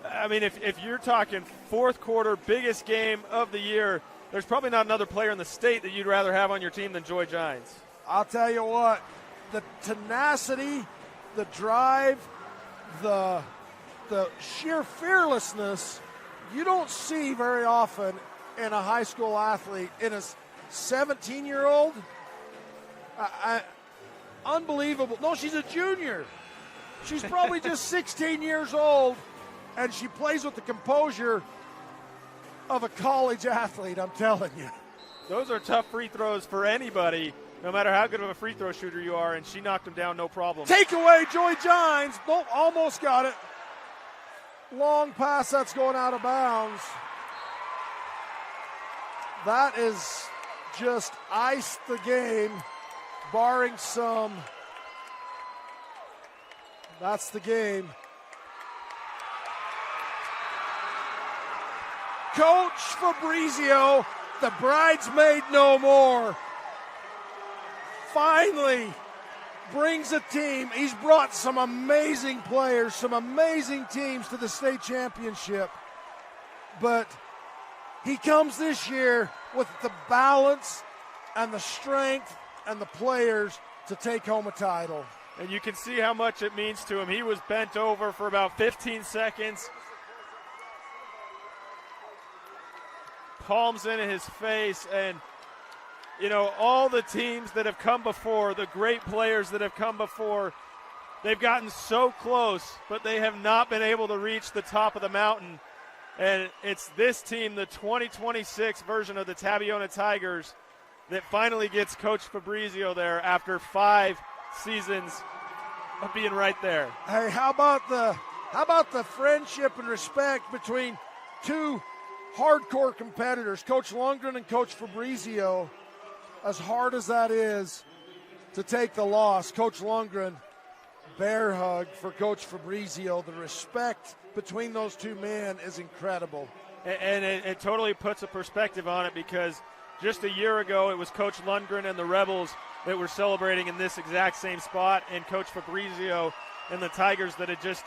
I mean, if you're talking fourth quarter, biggest game of the year, there's probably not another player in the state that you'd rather have on your team than Joy Gines. I'll tell you what, the tenacity, the drive, the sheer fearlessness, you don't see very often in a high school athlete. In a 17-year-old, unbelievable. No, she's a junior. She's probably just 16 years old, and she plays with the composure of a college athlete, I'm telling you. Those are tough free throws for anybody, no matter how good of a free throw shooter you are, and she knocked them down no problem. Take away Joy Gines. Nope, almost got it. Long pass, that's going out of bounds. That is just iced the game, barring some. That's the game. Coach Fabrizio, the bridesmaid no more, finally brings a team. He's brought some amazing players, some amazing teams to the state championship. But he comes this year with the balance and the strength and the players to take home a title. And you can see how much it means to him. He was bent over for about 15 seconds. Palms into his face, and you know, all the teams that have come before, the great players that have come before, they've gotten so close, but they have not been able to reach the top of the mountain. And it's this team, the 2026 version of the Tabiona Tigers, that finally gets Coach Fabrizio there after 5 seasons of being right there. Hey, how about the friendship and respect between two hardcore competitors, Coach Lundgren and Coach Fabrizio? As hard as that is to take the loss, Coach Lundgren, bear hug for Coach Fabrizio, the respect between those two men is incredible. And it totally puts a perspective on it, because just a year ago it was Coach Lundgren and the Rebels that were celebrating in this exact same spot, and Coach Fabrizio and the Tigers that had just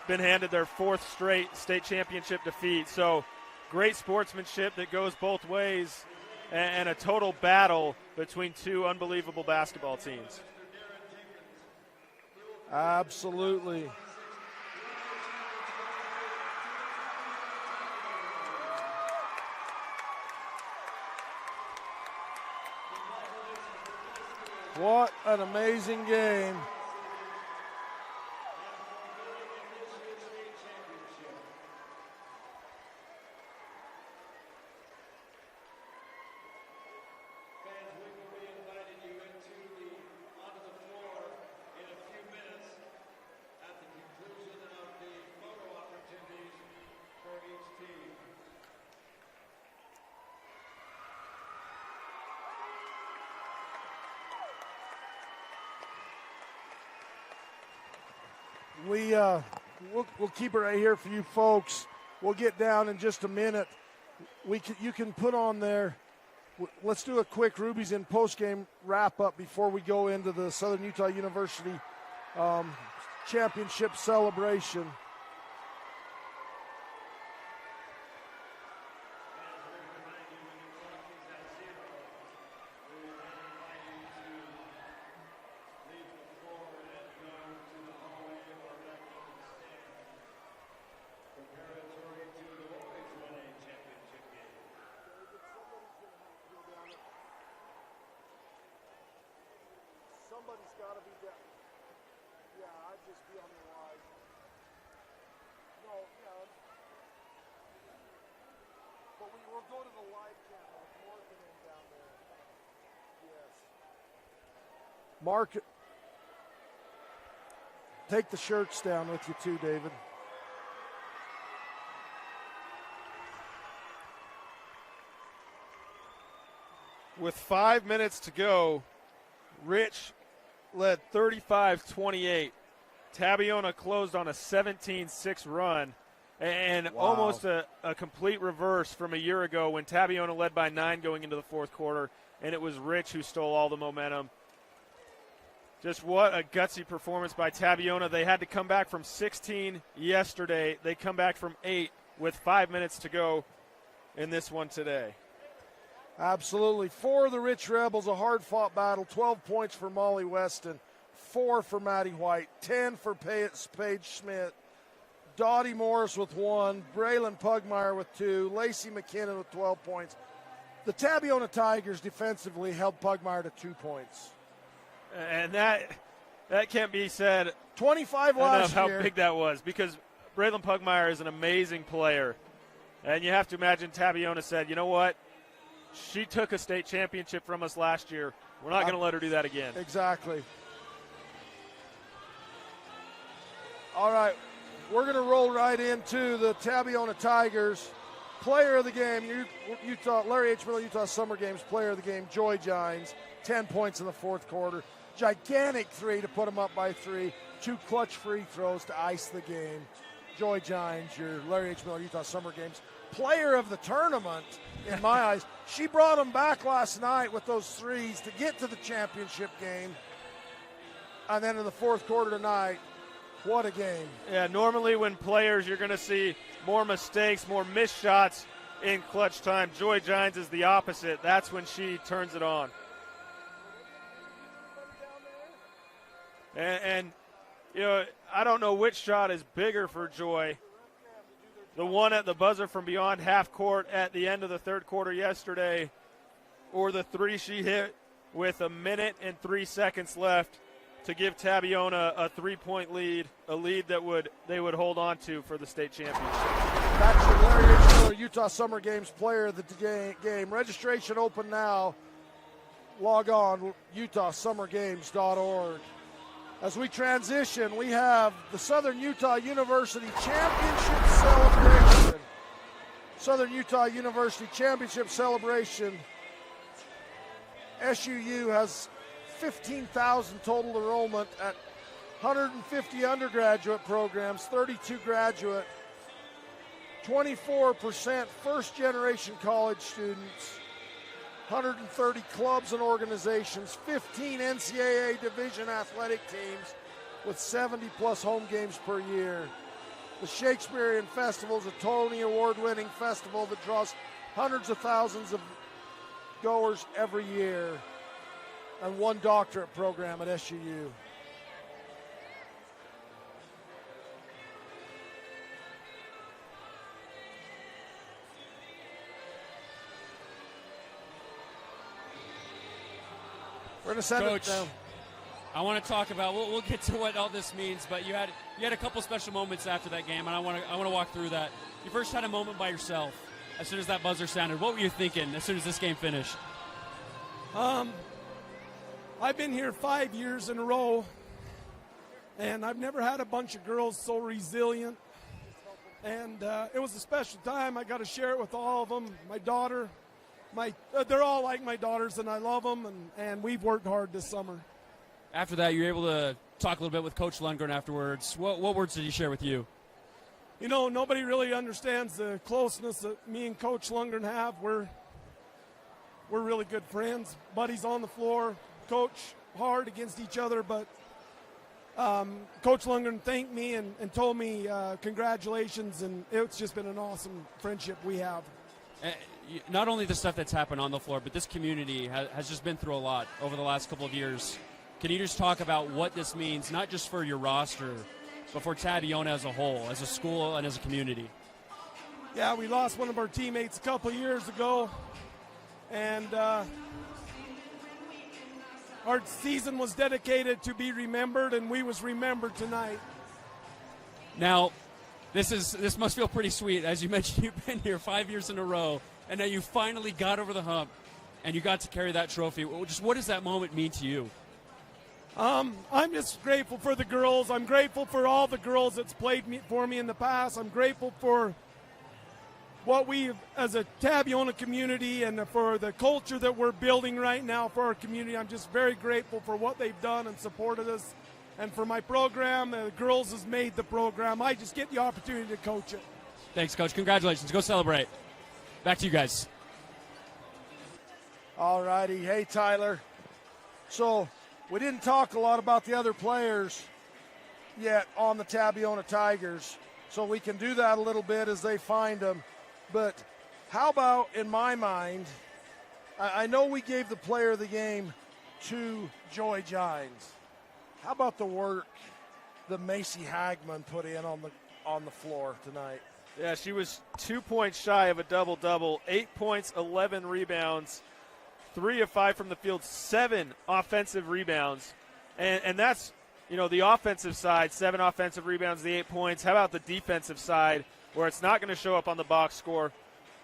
been handed their 4th straight state championship defeat. So great sportsmanship that goes both ways, and a total battle between two unbelievable basketball teams. Absolutely. What an amazing game. We'll keep it right here for you folks. We'll get down in just a minute. You can put on there. Let's do a quick Ruby's in postgame wrap up before we go into the Southern Utah University championship celebration. Somebody's got to be down. Yeah, I'd just be on the live. No, yeah. But we'll go to the live channel. Morgan in down there. Yes. Mark, take the shirts down with you too, David. With 5 minutes to go, Rich led 35-28. Tabiona closed on a 17-6 run, and almost a complete reverse from a year ago when Tabiona led by 9 going into the fourth quarter, and it was Rich who stole all the momentum. Just what a gutsy performance by Tabiona. They had to come back from 16 yesterday. They come back from 8 with 5 minutes to go in this one today. Absolutely. For the Rich Rebels, a hard-fought battle. 12 points for Molly Weston, 4 for Maddie White, 10 for Paige Schmidt, Dottie Morris with 1, Braylon Pugmire with 2, Lacey McKinnon with 12 points. The Tabiona Tigers defensively held Pugmire to 2 points. And that can't be said 25 last enough year. How big that was, because Braylon Pugmire is an amazing player. And you have to imagine Tabiona said, you know what? She took a state championship from us last year. We're not going to let her do that again. Exactly. All right, we're going to roll right into the Tabiona Tigers. Player of the game, Larry H. Miller, Utah Summer Games Player of the Game, Joy Gines, 10 points in the fourth quarter. Gigantic 3 to put them up by 3. 2 clutch free throws to ice the game. Joy Gines, your Larry H. Miller, Utah Summer Games Player of the tournament, in my eyes. She brought them back last night with those 3s to get to the championship game. And then in the fourth quarter tonight, what a game. Yeah, normally when players, you're going to see more mistakes, more missed shots in clutch time. Joy Gines is the opposite. That's when she turns it on. And you know, I don't know which shot is bigger for Joy. The one at the buzzer from beyond half court at the end of the third quarter yesterday, or the 3 she hit with 1 minute and 3 seconds left to give Tabiona a 3-point lead, a lead that they would hold on to for the state championship. That's your Larry H. Miller Utah Summer Games Player of the game. Registration open now. Log on, utahsummergames.org. As we transition, we have the Southern Utah University Championship Celebration. Southern Utah University Championship Celebration. SUU has 15,000 total enrollment at 150 undergraduate programs, 32 graduate, 24% first-generation college students, 130 clubs and organizations, 15 NCAA division athletic teams with 70-plus home games per year. The Shakespearean Festival is a Tony Award-winning festival that draws hundreds of thousands of goers every year, and one doctorate program at SUU. We're going to send Coach, it down. I want to talk about. We'll get to what all this means, but you had a couple special moments after that game, and I want to walk through that. You first had a moment by yourself as soon as that buzzer sounded. What were you thinking as soon as this game finished? I've been here 5 years in a row, and I've never had a bunch of girls so resilient. And it was a special time. I got to share it with all of them. My daughter, they're all like my daughters, and I love them. And we've worked hard this summer. After that, you were able to talk a little bit with Coach Lundgren afterwards. What words did he share with you? You know, nobody really understands the closeness that me and Coach Lundgren have. We're really good friends, buddies on the floor, coach hard against each other. But Coach Lundgren thanked me and told me congratulations, and it's just been an awesome friendship we have. Not only the stuff that's happened on the floor, but this community has just been through a lot over the last couple of years. Can you just talk about what this means, not just for your roster, but for Tabiona as a whole, as a school and as a community? Yeah, we lost one of our teammates a couple years ago, and our season was dedicated to be remembered, and we was remembered tonight. Now, this must feel pretty sweet. As you mentioned, you've been here 5 years in a row, and now you finally got over the hump, and you got to carry that trophy. Just what does that moment mean to you? I'm just grateful for the girls. I'm grateful for all the girls that's played for me in the past. I'm grateful for what we, as a Tabiona community, and for the culture that we're building right now for our community. I'm just very grateful for what they've done and supported us. And for my program, the girls has made the program. I just get the opportunity to coach it. Thanks, Coach. Congratulations. Go celebrate. Back to you guys. All righty. Hey, Tyler. So we didn't talk a lot about the other players yet on the Tabiona Tigers, so we can do that a little bit as they find them. But how about, in my mind, I know we gave the player of the game to Joy Gines. How about the work that Macy Hagman put in on the floor tonight? Yeah, she was 2 points shy of a double-double, 8 points, 11 rebounds, 3 of 5 from the field, 7 offensive rebounds. And that's, the offensive side, 7 offensive rebounds, the 8 points. How about the defensive side, where it's not going to show up on the box score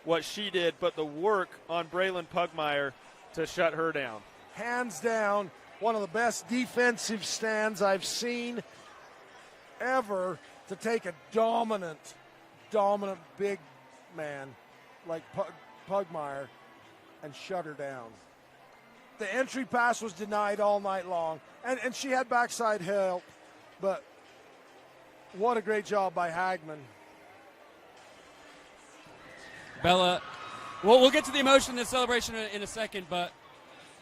what she did, but the work on Braylon Pugmire to shut her down? Hands down, one of the best defensive stands I've seen ever to take a dominant big man like Pugmire and shut her down. The entry pass was denied all night long, and she had backside help, but what a great job by Hagman. Bella, we'll get to the emotion and the celebration in a second, but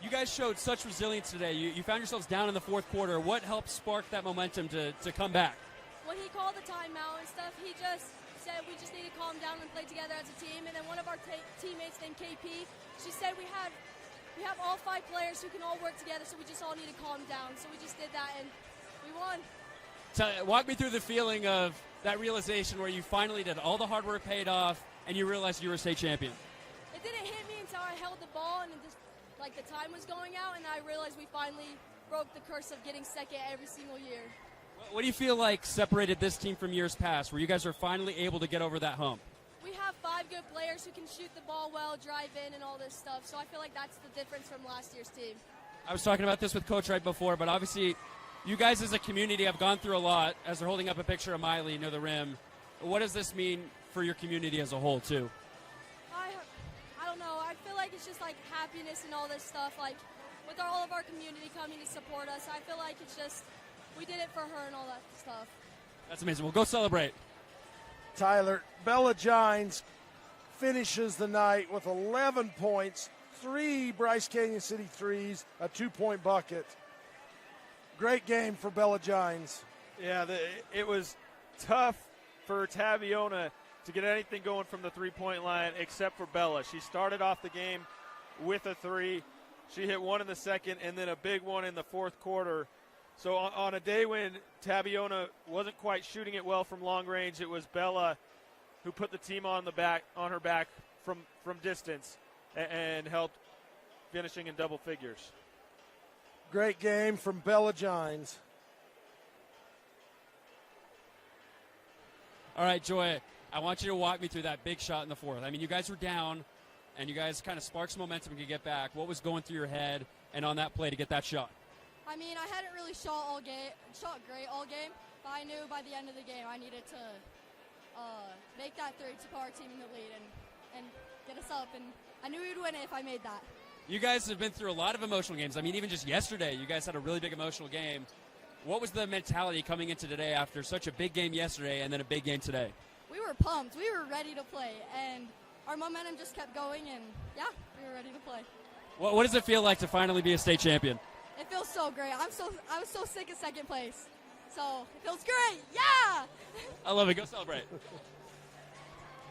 you guys showed such resilience today. You found yourselves down in the fourth quarter. What helped spark that momentum to come back? When he called the timeout and stuff, he just said we just need to calm down and play together as a team. And then one of our teammates named KP, she said we have all 5 players who can all work together, so we just all need to calm down. So we just did that, and we won. Walk me through the feeling of that realization where you finally did all the hard work paid off, and you realized you were a state champion. It didn't hit me until I held the ball, and the time was going out, and I realized we finally broke the curse of getting second every single year. What do you feel like separated this team from years past, where you guys are finally able to get over that hump? We have 5 good players who can shoot the ball well, drive in, and all this stuff. So I feel like that's the difference from last year's team. I was talking about this with Coach right before, but obviously you guys as a community have gone through a lot. As they're holding up a picture of Miley near the rim, what does this mean for your community as a whole, too? I don't know. I feel like it's just like happiness and all this stuff. Like with all of our community coming to support us, I feel like it's just we did it for her and all that stuff. That's amazing. Well, go celebrate. Tyler, Bella Gines finishes the night with 11 points, 3 Bryce Canyon City threes, a 2-point bucket. Great game for Bella Gines. Yeah, it was tough for Tabiona to get anything going from the three-point line except for Bella. She started off the game with a 3. She hit 1 in the second and then a big one in the fourth quarter. So on a day when Tabiona wasn't quite shooting it well from long range, it was Bella who put the team on her back from distance and helped finishing in double figures. Great game from Bella Gines. All right, Joy, I want you to walk me through that big shot in the fourth. I mean, you guys were down, and you guys kind of sparked some momentum to get back. What was going through your head and on that play to get that shot? I mean, I hadn't really shot great all game, but I knew by the end of the game I needed to make that 3 to put our team in the lead and get us up, and I knew we'd win it if I made that. You guys have been through a lot of emotional games. I mean, even just yesterday, you guys had a really big emotional game. What was the mentality coming into today after such a big game yesterday and then a big game today? We were pumped. We were ready to play, and our momentum just kept going, and, yeah, we were ready to play. What does it feel like to finally be a state champion? It feels so great. I was so sick of second place, so it feels great. Yeah! I love it. Go celebrate.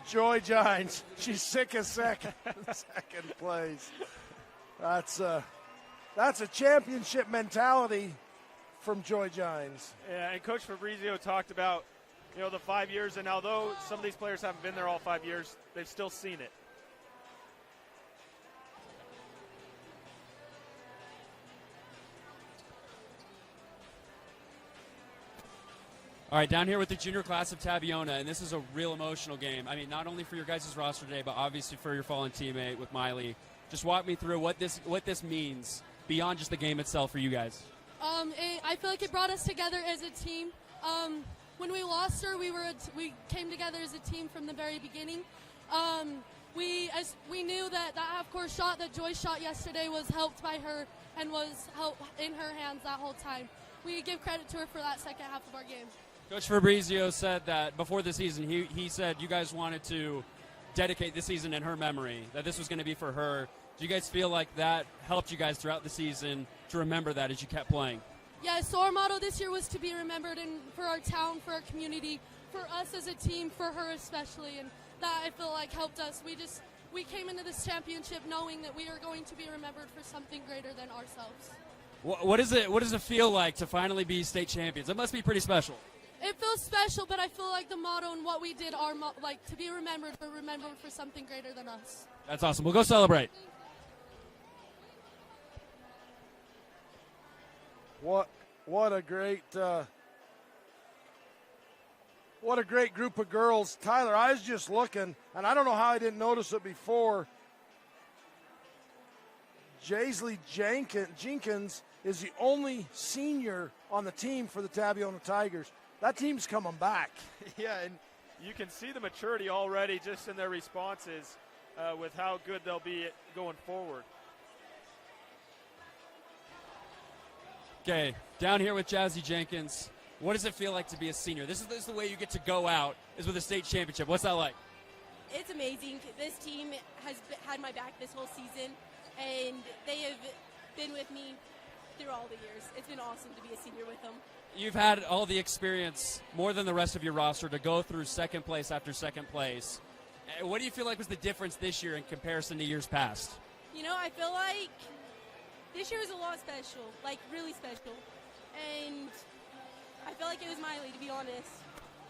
Joy Gines, she's sick of second place. That's a championship mentality from Joy Gines. Yeah, and Coach Fabrizio talked about, the 5 years, and although some of these players haven't been there all 5 years, they've still seen it. All right, down here with the junior class of Tabiona, and this is a real emotional game. I mean, not only for your guys' roster today, but obviously for your fallen teammate with Miley. Just walk me through what this means beyond just the game itself for you guys. I feel like it brought us together as a team. When we lost her, we came together as a team from the very beginning. We knew that half-court shot that Joy shot yesterday was helped by her and was helped in her hands that whole time. We give credit to her for that second half of our game. Coach Fabrizio said that before the season, he said you guys wanted to dedicate this season in her memory, that this was going to be for her. Do you guys feel like that helped you guys throughout the season to remember that as you kept playing? Yeah, so our motto this year was to be remembered, and for our town, for our community, for us as a team, for her especially, and that I feel like helped us. We came into this championship knowing that we are going to be remembered for something greater than ourselves. What does it feel like to finally be state champions? It must be pretty special. It feels special, but I feel like the motto and what we did are to be remembered, but remembered for something greater than us. That's awesome. We'll go celebrate. What a great group of girls. Tyler, I was just looking, and I don't know how I didn't notice it before. Jaisley Jenkins is the only senior on the team for the Tabiona Tigers. That team's coming back. Yeah, and you can see the maturity already just in their responses with how good they'll be going forward. Okay, down here with Jazzy Jenkins. What does it feel like to be a senior? This is the way you get to go out, is with a state championship. What's that like? It's amazing. This team has had my back this whole season, and they have been with me through all the years. It's been awesome to be a senior with them. You've had all the experience, more than the rest of your roster, to go through second place after second place. What do you feel like was the difference this year in comparison to years past? I feel like this year is a lot special, like really special. And I feel like it was Miley, to be honest.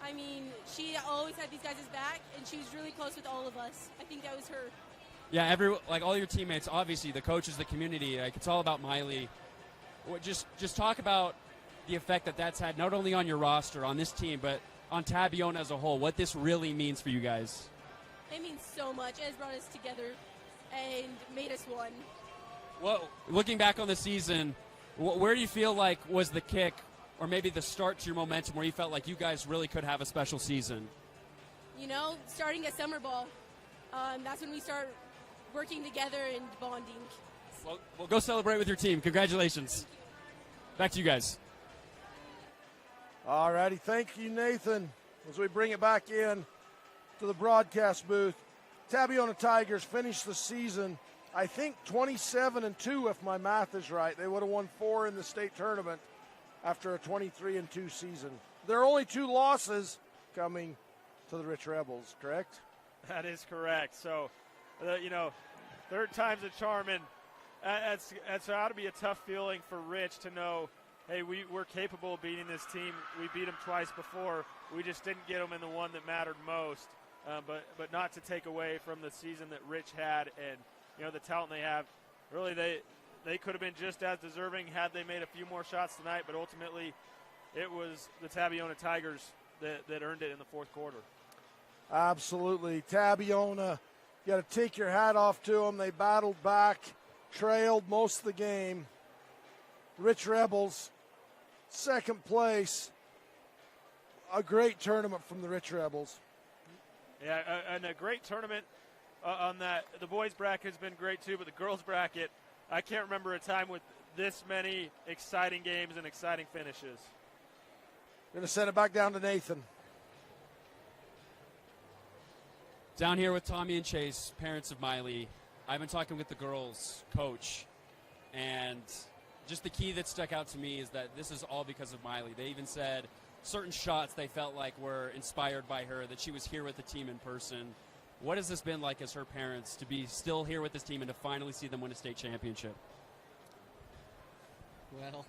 I mean, she always had these guys' back, and she was really close with all of us. I think that was her. Yeah, all your teammates, obviously, the coaches, the community, it's all about Miley. Just talk about the effect that's had not only on your roster, on this team, but on Tabiona as a whole, what this really means for you guys. It means so much. It has brought us together and made us one. Well, looking back on the season, where do you feel like was the kick or maybe the start to your momentum where you felt like you guys really could have a special season? Starting at summer ball, that's when we start working together and bonding. Well, go celebrate with your team. Congratulations. Back to you guys. All righty. Thank you, Nathan. As we bring it back in, to the broadcast booth. Tabiona Tigers finished the season, I think, 27-2, if my math is right. They would have won 4 in the state tournament after a 23-2 season. There are only 2 losses coming to the Rich Rebels, correct? That is correct. So, third time's a charm, and that's ought to be a tough feeling for Rich to know, hey, we're capable of beating this team. We beat them twice before. We just didn't get them in the one that mattered most. But not to take away from the season that Rich had and, the talent they have. Really, they could have been just as deserving had they made a few more shots tonight, but ultimately it was the Tabiona Tigers that earned it in the fourth quarter. Absolutely. Tabiona, you got to take your hat off to them. They battled back, trailed most of the game. Rich Rebels, second place. A great tournament from the Rich Rebels. Yeah, and a great tournament on that. The boys' bracket has been great too, but the girls' bracket, I can't remember a time with this many exciting games and exciting finishes. Going to send it back down to Nathan. Down here with Tommy and Chase, parents of Miley. I've been talking with the girls' coach, and just the key that stuck out to me is that this is all because of Miley. They even said certain shots they felt like were inspired by her, that she was here with the team in person. What has this been like as her parents to be still here with this team and to finally see them win a state championship? Well,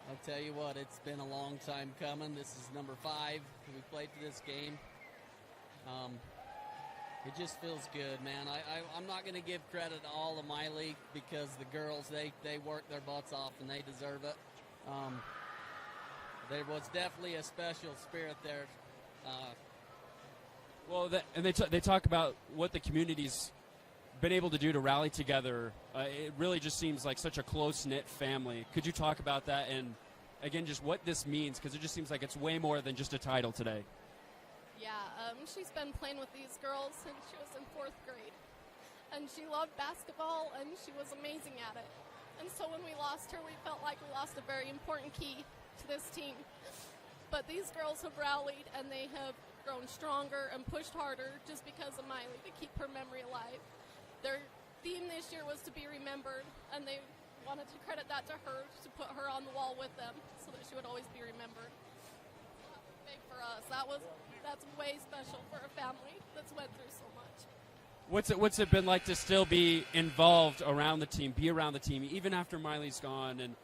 I'll tell you what, it's been a long time coming. This is number 5 we played for this game. It just feels good, man. I'm not going to give credit to all of Miley because the girls, they work their butts off and they deserve it. There was definitely a special spirit there. They talk about what the community's been able to do to rally together. It really just seems like such a close-knit family. Could you talk about that and, again, just what this means? Because it just seems like it's way more than just a title today. Yeah, she's been playing with these girls since she was in 4th grade. And she loved basketball, and she was amazing at it. And so when we lost her, we felt like we lost a very important key to this team. But these girls have rallied, and they have grown stronger and pushed harder just because of Miley to keep her memory alive. Their theme this year was to be remembered, and they wanted to credit that to her, to put her on the wall with them so that she would always be remembered. Big for us. That's way special for a family that's went through so much. What's it been like to still be involved around the team, be around the team, even after Miley's gone, and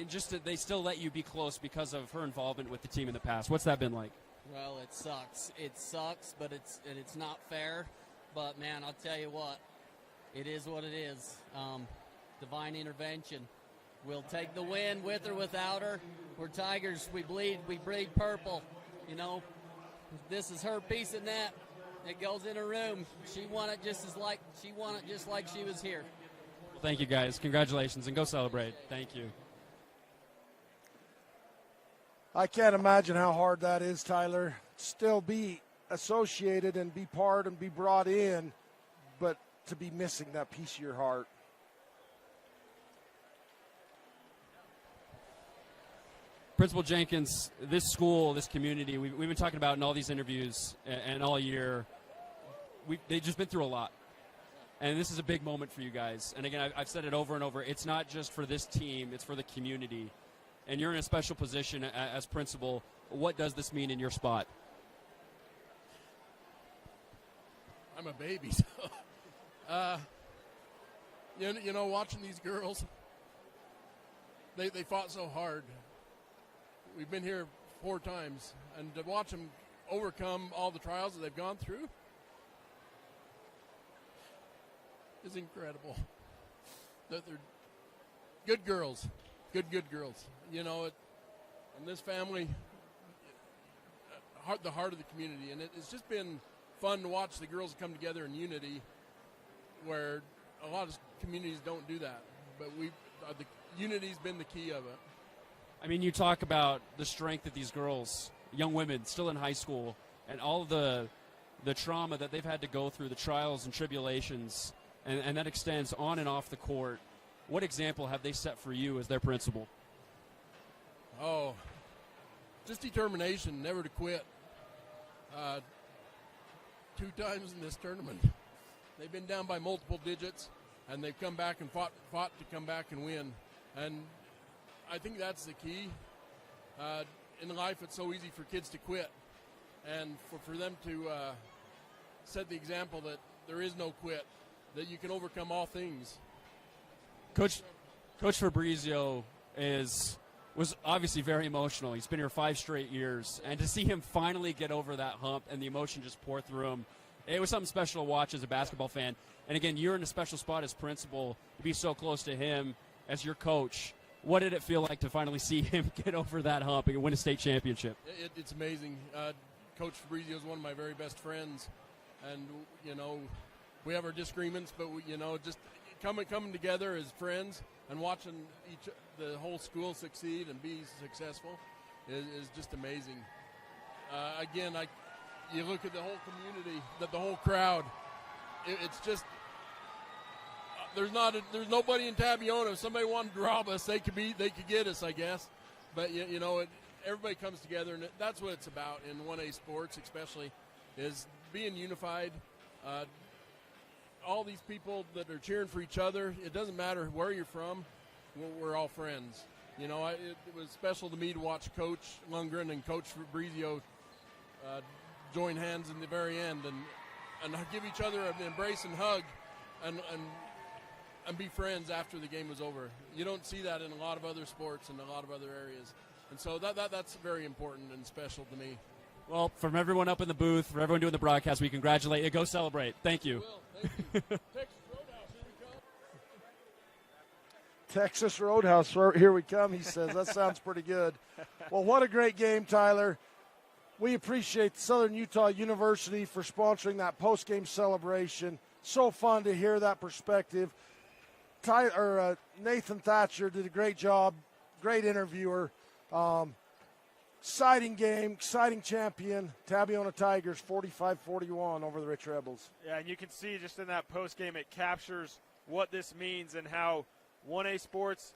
just that they still let you be close because of her involvement with the team in the past? What's that been like? Well, it sucks. It sucks, but it's not fair. But, man, I'll tell you what, it is what it is. Divine intervention. We'll take the win with or without her. We're Tigers. We breed purple. This is her piece of net. It goes in her room. She won it just like she was here. Well, thank you, guys. Congratulations, and go celebrate. Thank you. I can't imagine how hard that is, Tyler. Still be associated and be part and be brought in, but to be missing that piece of your heart. Principal Jenkins, this school, this community, we've been talking about in all these interviews and all year, they've just been through a lot. And this is a big moment for you guys. And again, I've said it over and over, it's not just for this team, it's for the community. And you're in a special position as principal. What does this mean in your spot? I'm a baby, so watching these girls, they fought so hard. We've been here 4 times, and to watch them overcome all the trials that they've gone through is incredible. They're good girls, good girls. And this family, the heart of the community, and it's just been fun to watch the girls come together in unity, where a lot of communities don't do that. But the unity's been the key of it. I mean, you talk about the strength of these girls, young women, still in high school, and all the trauma that they've had to go through, the trials and tribulations, and that extends on and off the court. What example have they set for you as their principal? Oh, just determination, never to quit. 2 times in this tournament. They've been down by multiple digits, and they've come back and fought to come back and win. And I think that's the key. In life, it's so easy for kids to quit, and for them to set the example that there is no quit, that you can overcome all things. Coach Fabrizio was obviously very emotional. He's been here 5 straight years, and to see him finally get over that hump and the emotion just pour through him, it was something special to watch as a basketball fan. And again, you're in a special spot as principal to be so close to him as your coach. What did it feel like to finally see him get over that hump and win a state championship? It's amazing. Coach Fabrizio is one of my very best friends, and we have our disagreements, but just coming together as friends and watching the whole school succeed and be successful is just amazing. Again, you look at the whole community, the whole crowd. It's just there's nobody in Tabiona. If somebody wanted to rob us, they could get us, I guess. But everybody comes together, and that's what it's about in 1A sports, especially, is being unified. All these people that are cheering for each other, it doesn't matter where you're from, we're all friends. It was special to me to watch Coach Lundgren and Coach Fabrizio join hands in the very end and give each other an embrace and hug and be friends after the game was over. You don't see that in a lot of other sports and a lot of other areas. And so that's very important and special to me. Well, from everyone up in the booth, for everyone doing the broadcast, we congratulate you. Go celebrate. Thank you. Thank you. Texas Roadhouse, here we come, he says. That sounds pretty good. Well, what a great game, Tyler. We appreciate Southern Utah University for sponsoring that post-game celebration. So fun to hear that perspective. Nathan Thatcher did a great job, great interviewer. Exciting game, exciting champion. Tabiona Tigers 45-41 over the Rich Rebels. Yeah, and you can see just in that post game, it captures what this means and how 1A sports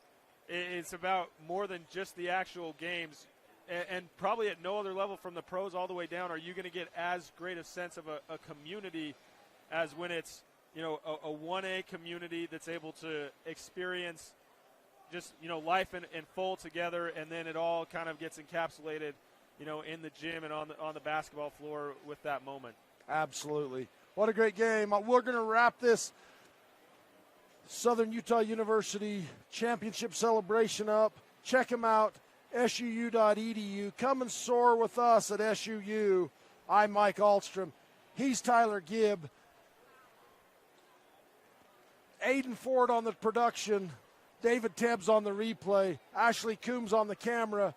is about more than just the actual games. And probably at no other level from the pros all the way down are you going to get as great a sense of a community as when it's a 1A community that's able to experience just life in full together, and then it all kind of gets encapsulated in the gym and on the basketball floor with that moment. Absolutely. What a great game. We're going to wrap this Southern Utah University championship celebration up. Check them out, SUU.edu. Come and soar with us at SUU. I'm Mike Ahlstrom. He's Tyler Gibb. Aiden Ford on the production. David Tebbs on the replay. Ashley Coombs on the camera.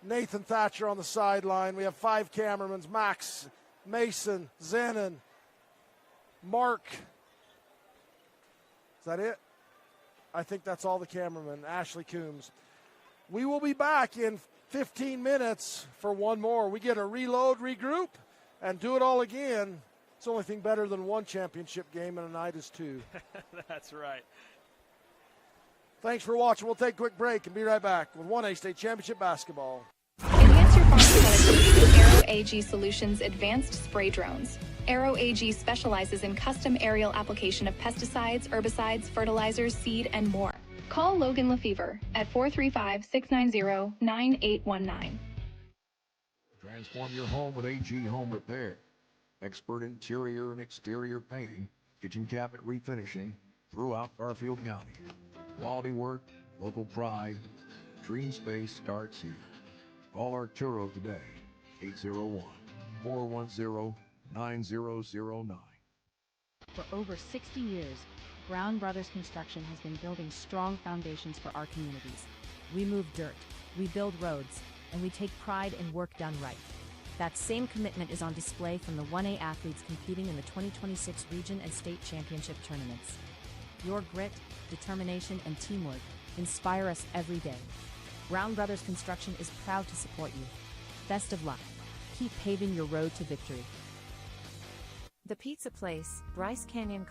Nathan Thatcher on the sideline. We have 5 cameramen: Max, Mason, Zenon, Mark. Is that it? I think that's all the cameramen. Ashley Coombs. We will be back in 15 minutes for one more. We get a reload, regroup, and do it all again. It's the only thing better than one championship game in a night is 2. That's right. Thanks for watching. We'll take a quick break and be right back with 1A State Championship Basketball. Enhance your farm productivity with Aero AG Solutions Advanced Spray Drones. Aero AG specializes in custom aerial application of pesticides, herbicides, fertilizers, seed, and more. Call Logan Lefevre at 435-690-9819. Transform your home with AG Home Repair. Expert interior and exterior painting, kitchen cabinet refinishing throughout Garfield County. Quality work, local pride. Dream Space starts here. Call Arturo today, 801-410-9009. For over 60 years, Brown Brothers Construction has been building strong foundations for our communities. We move dirt, we build roads, and we take pride in work done right. That same commitment is on display from the 1A athletes competing in the 2026 Region and State Championship tournaments. Your grit, determination, and teamwork inspire us every day. Brown Brothers Construction is proud to support you. Best of luck. Keep paving your road to victory. The Pizza Place, Bryce Canyon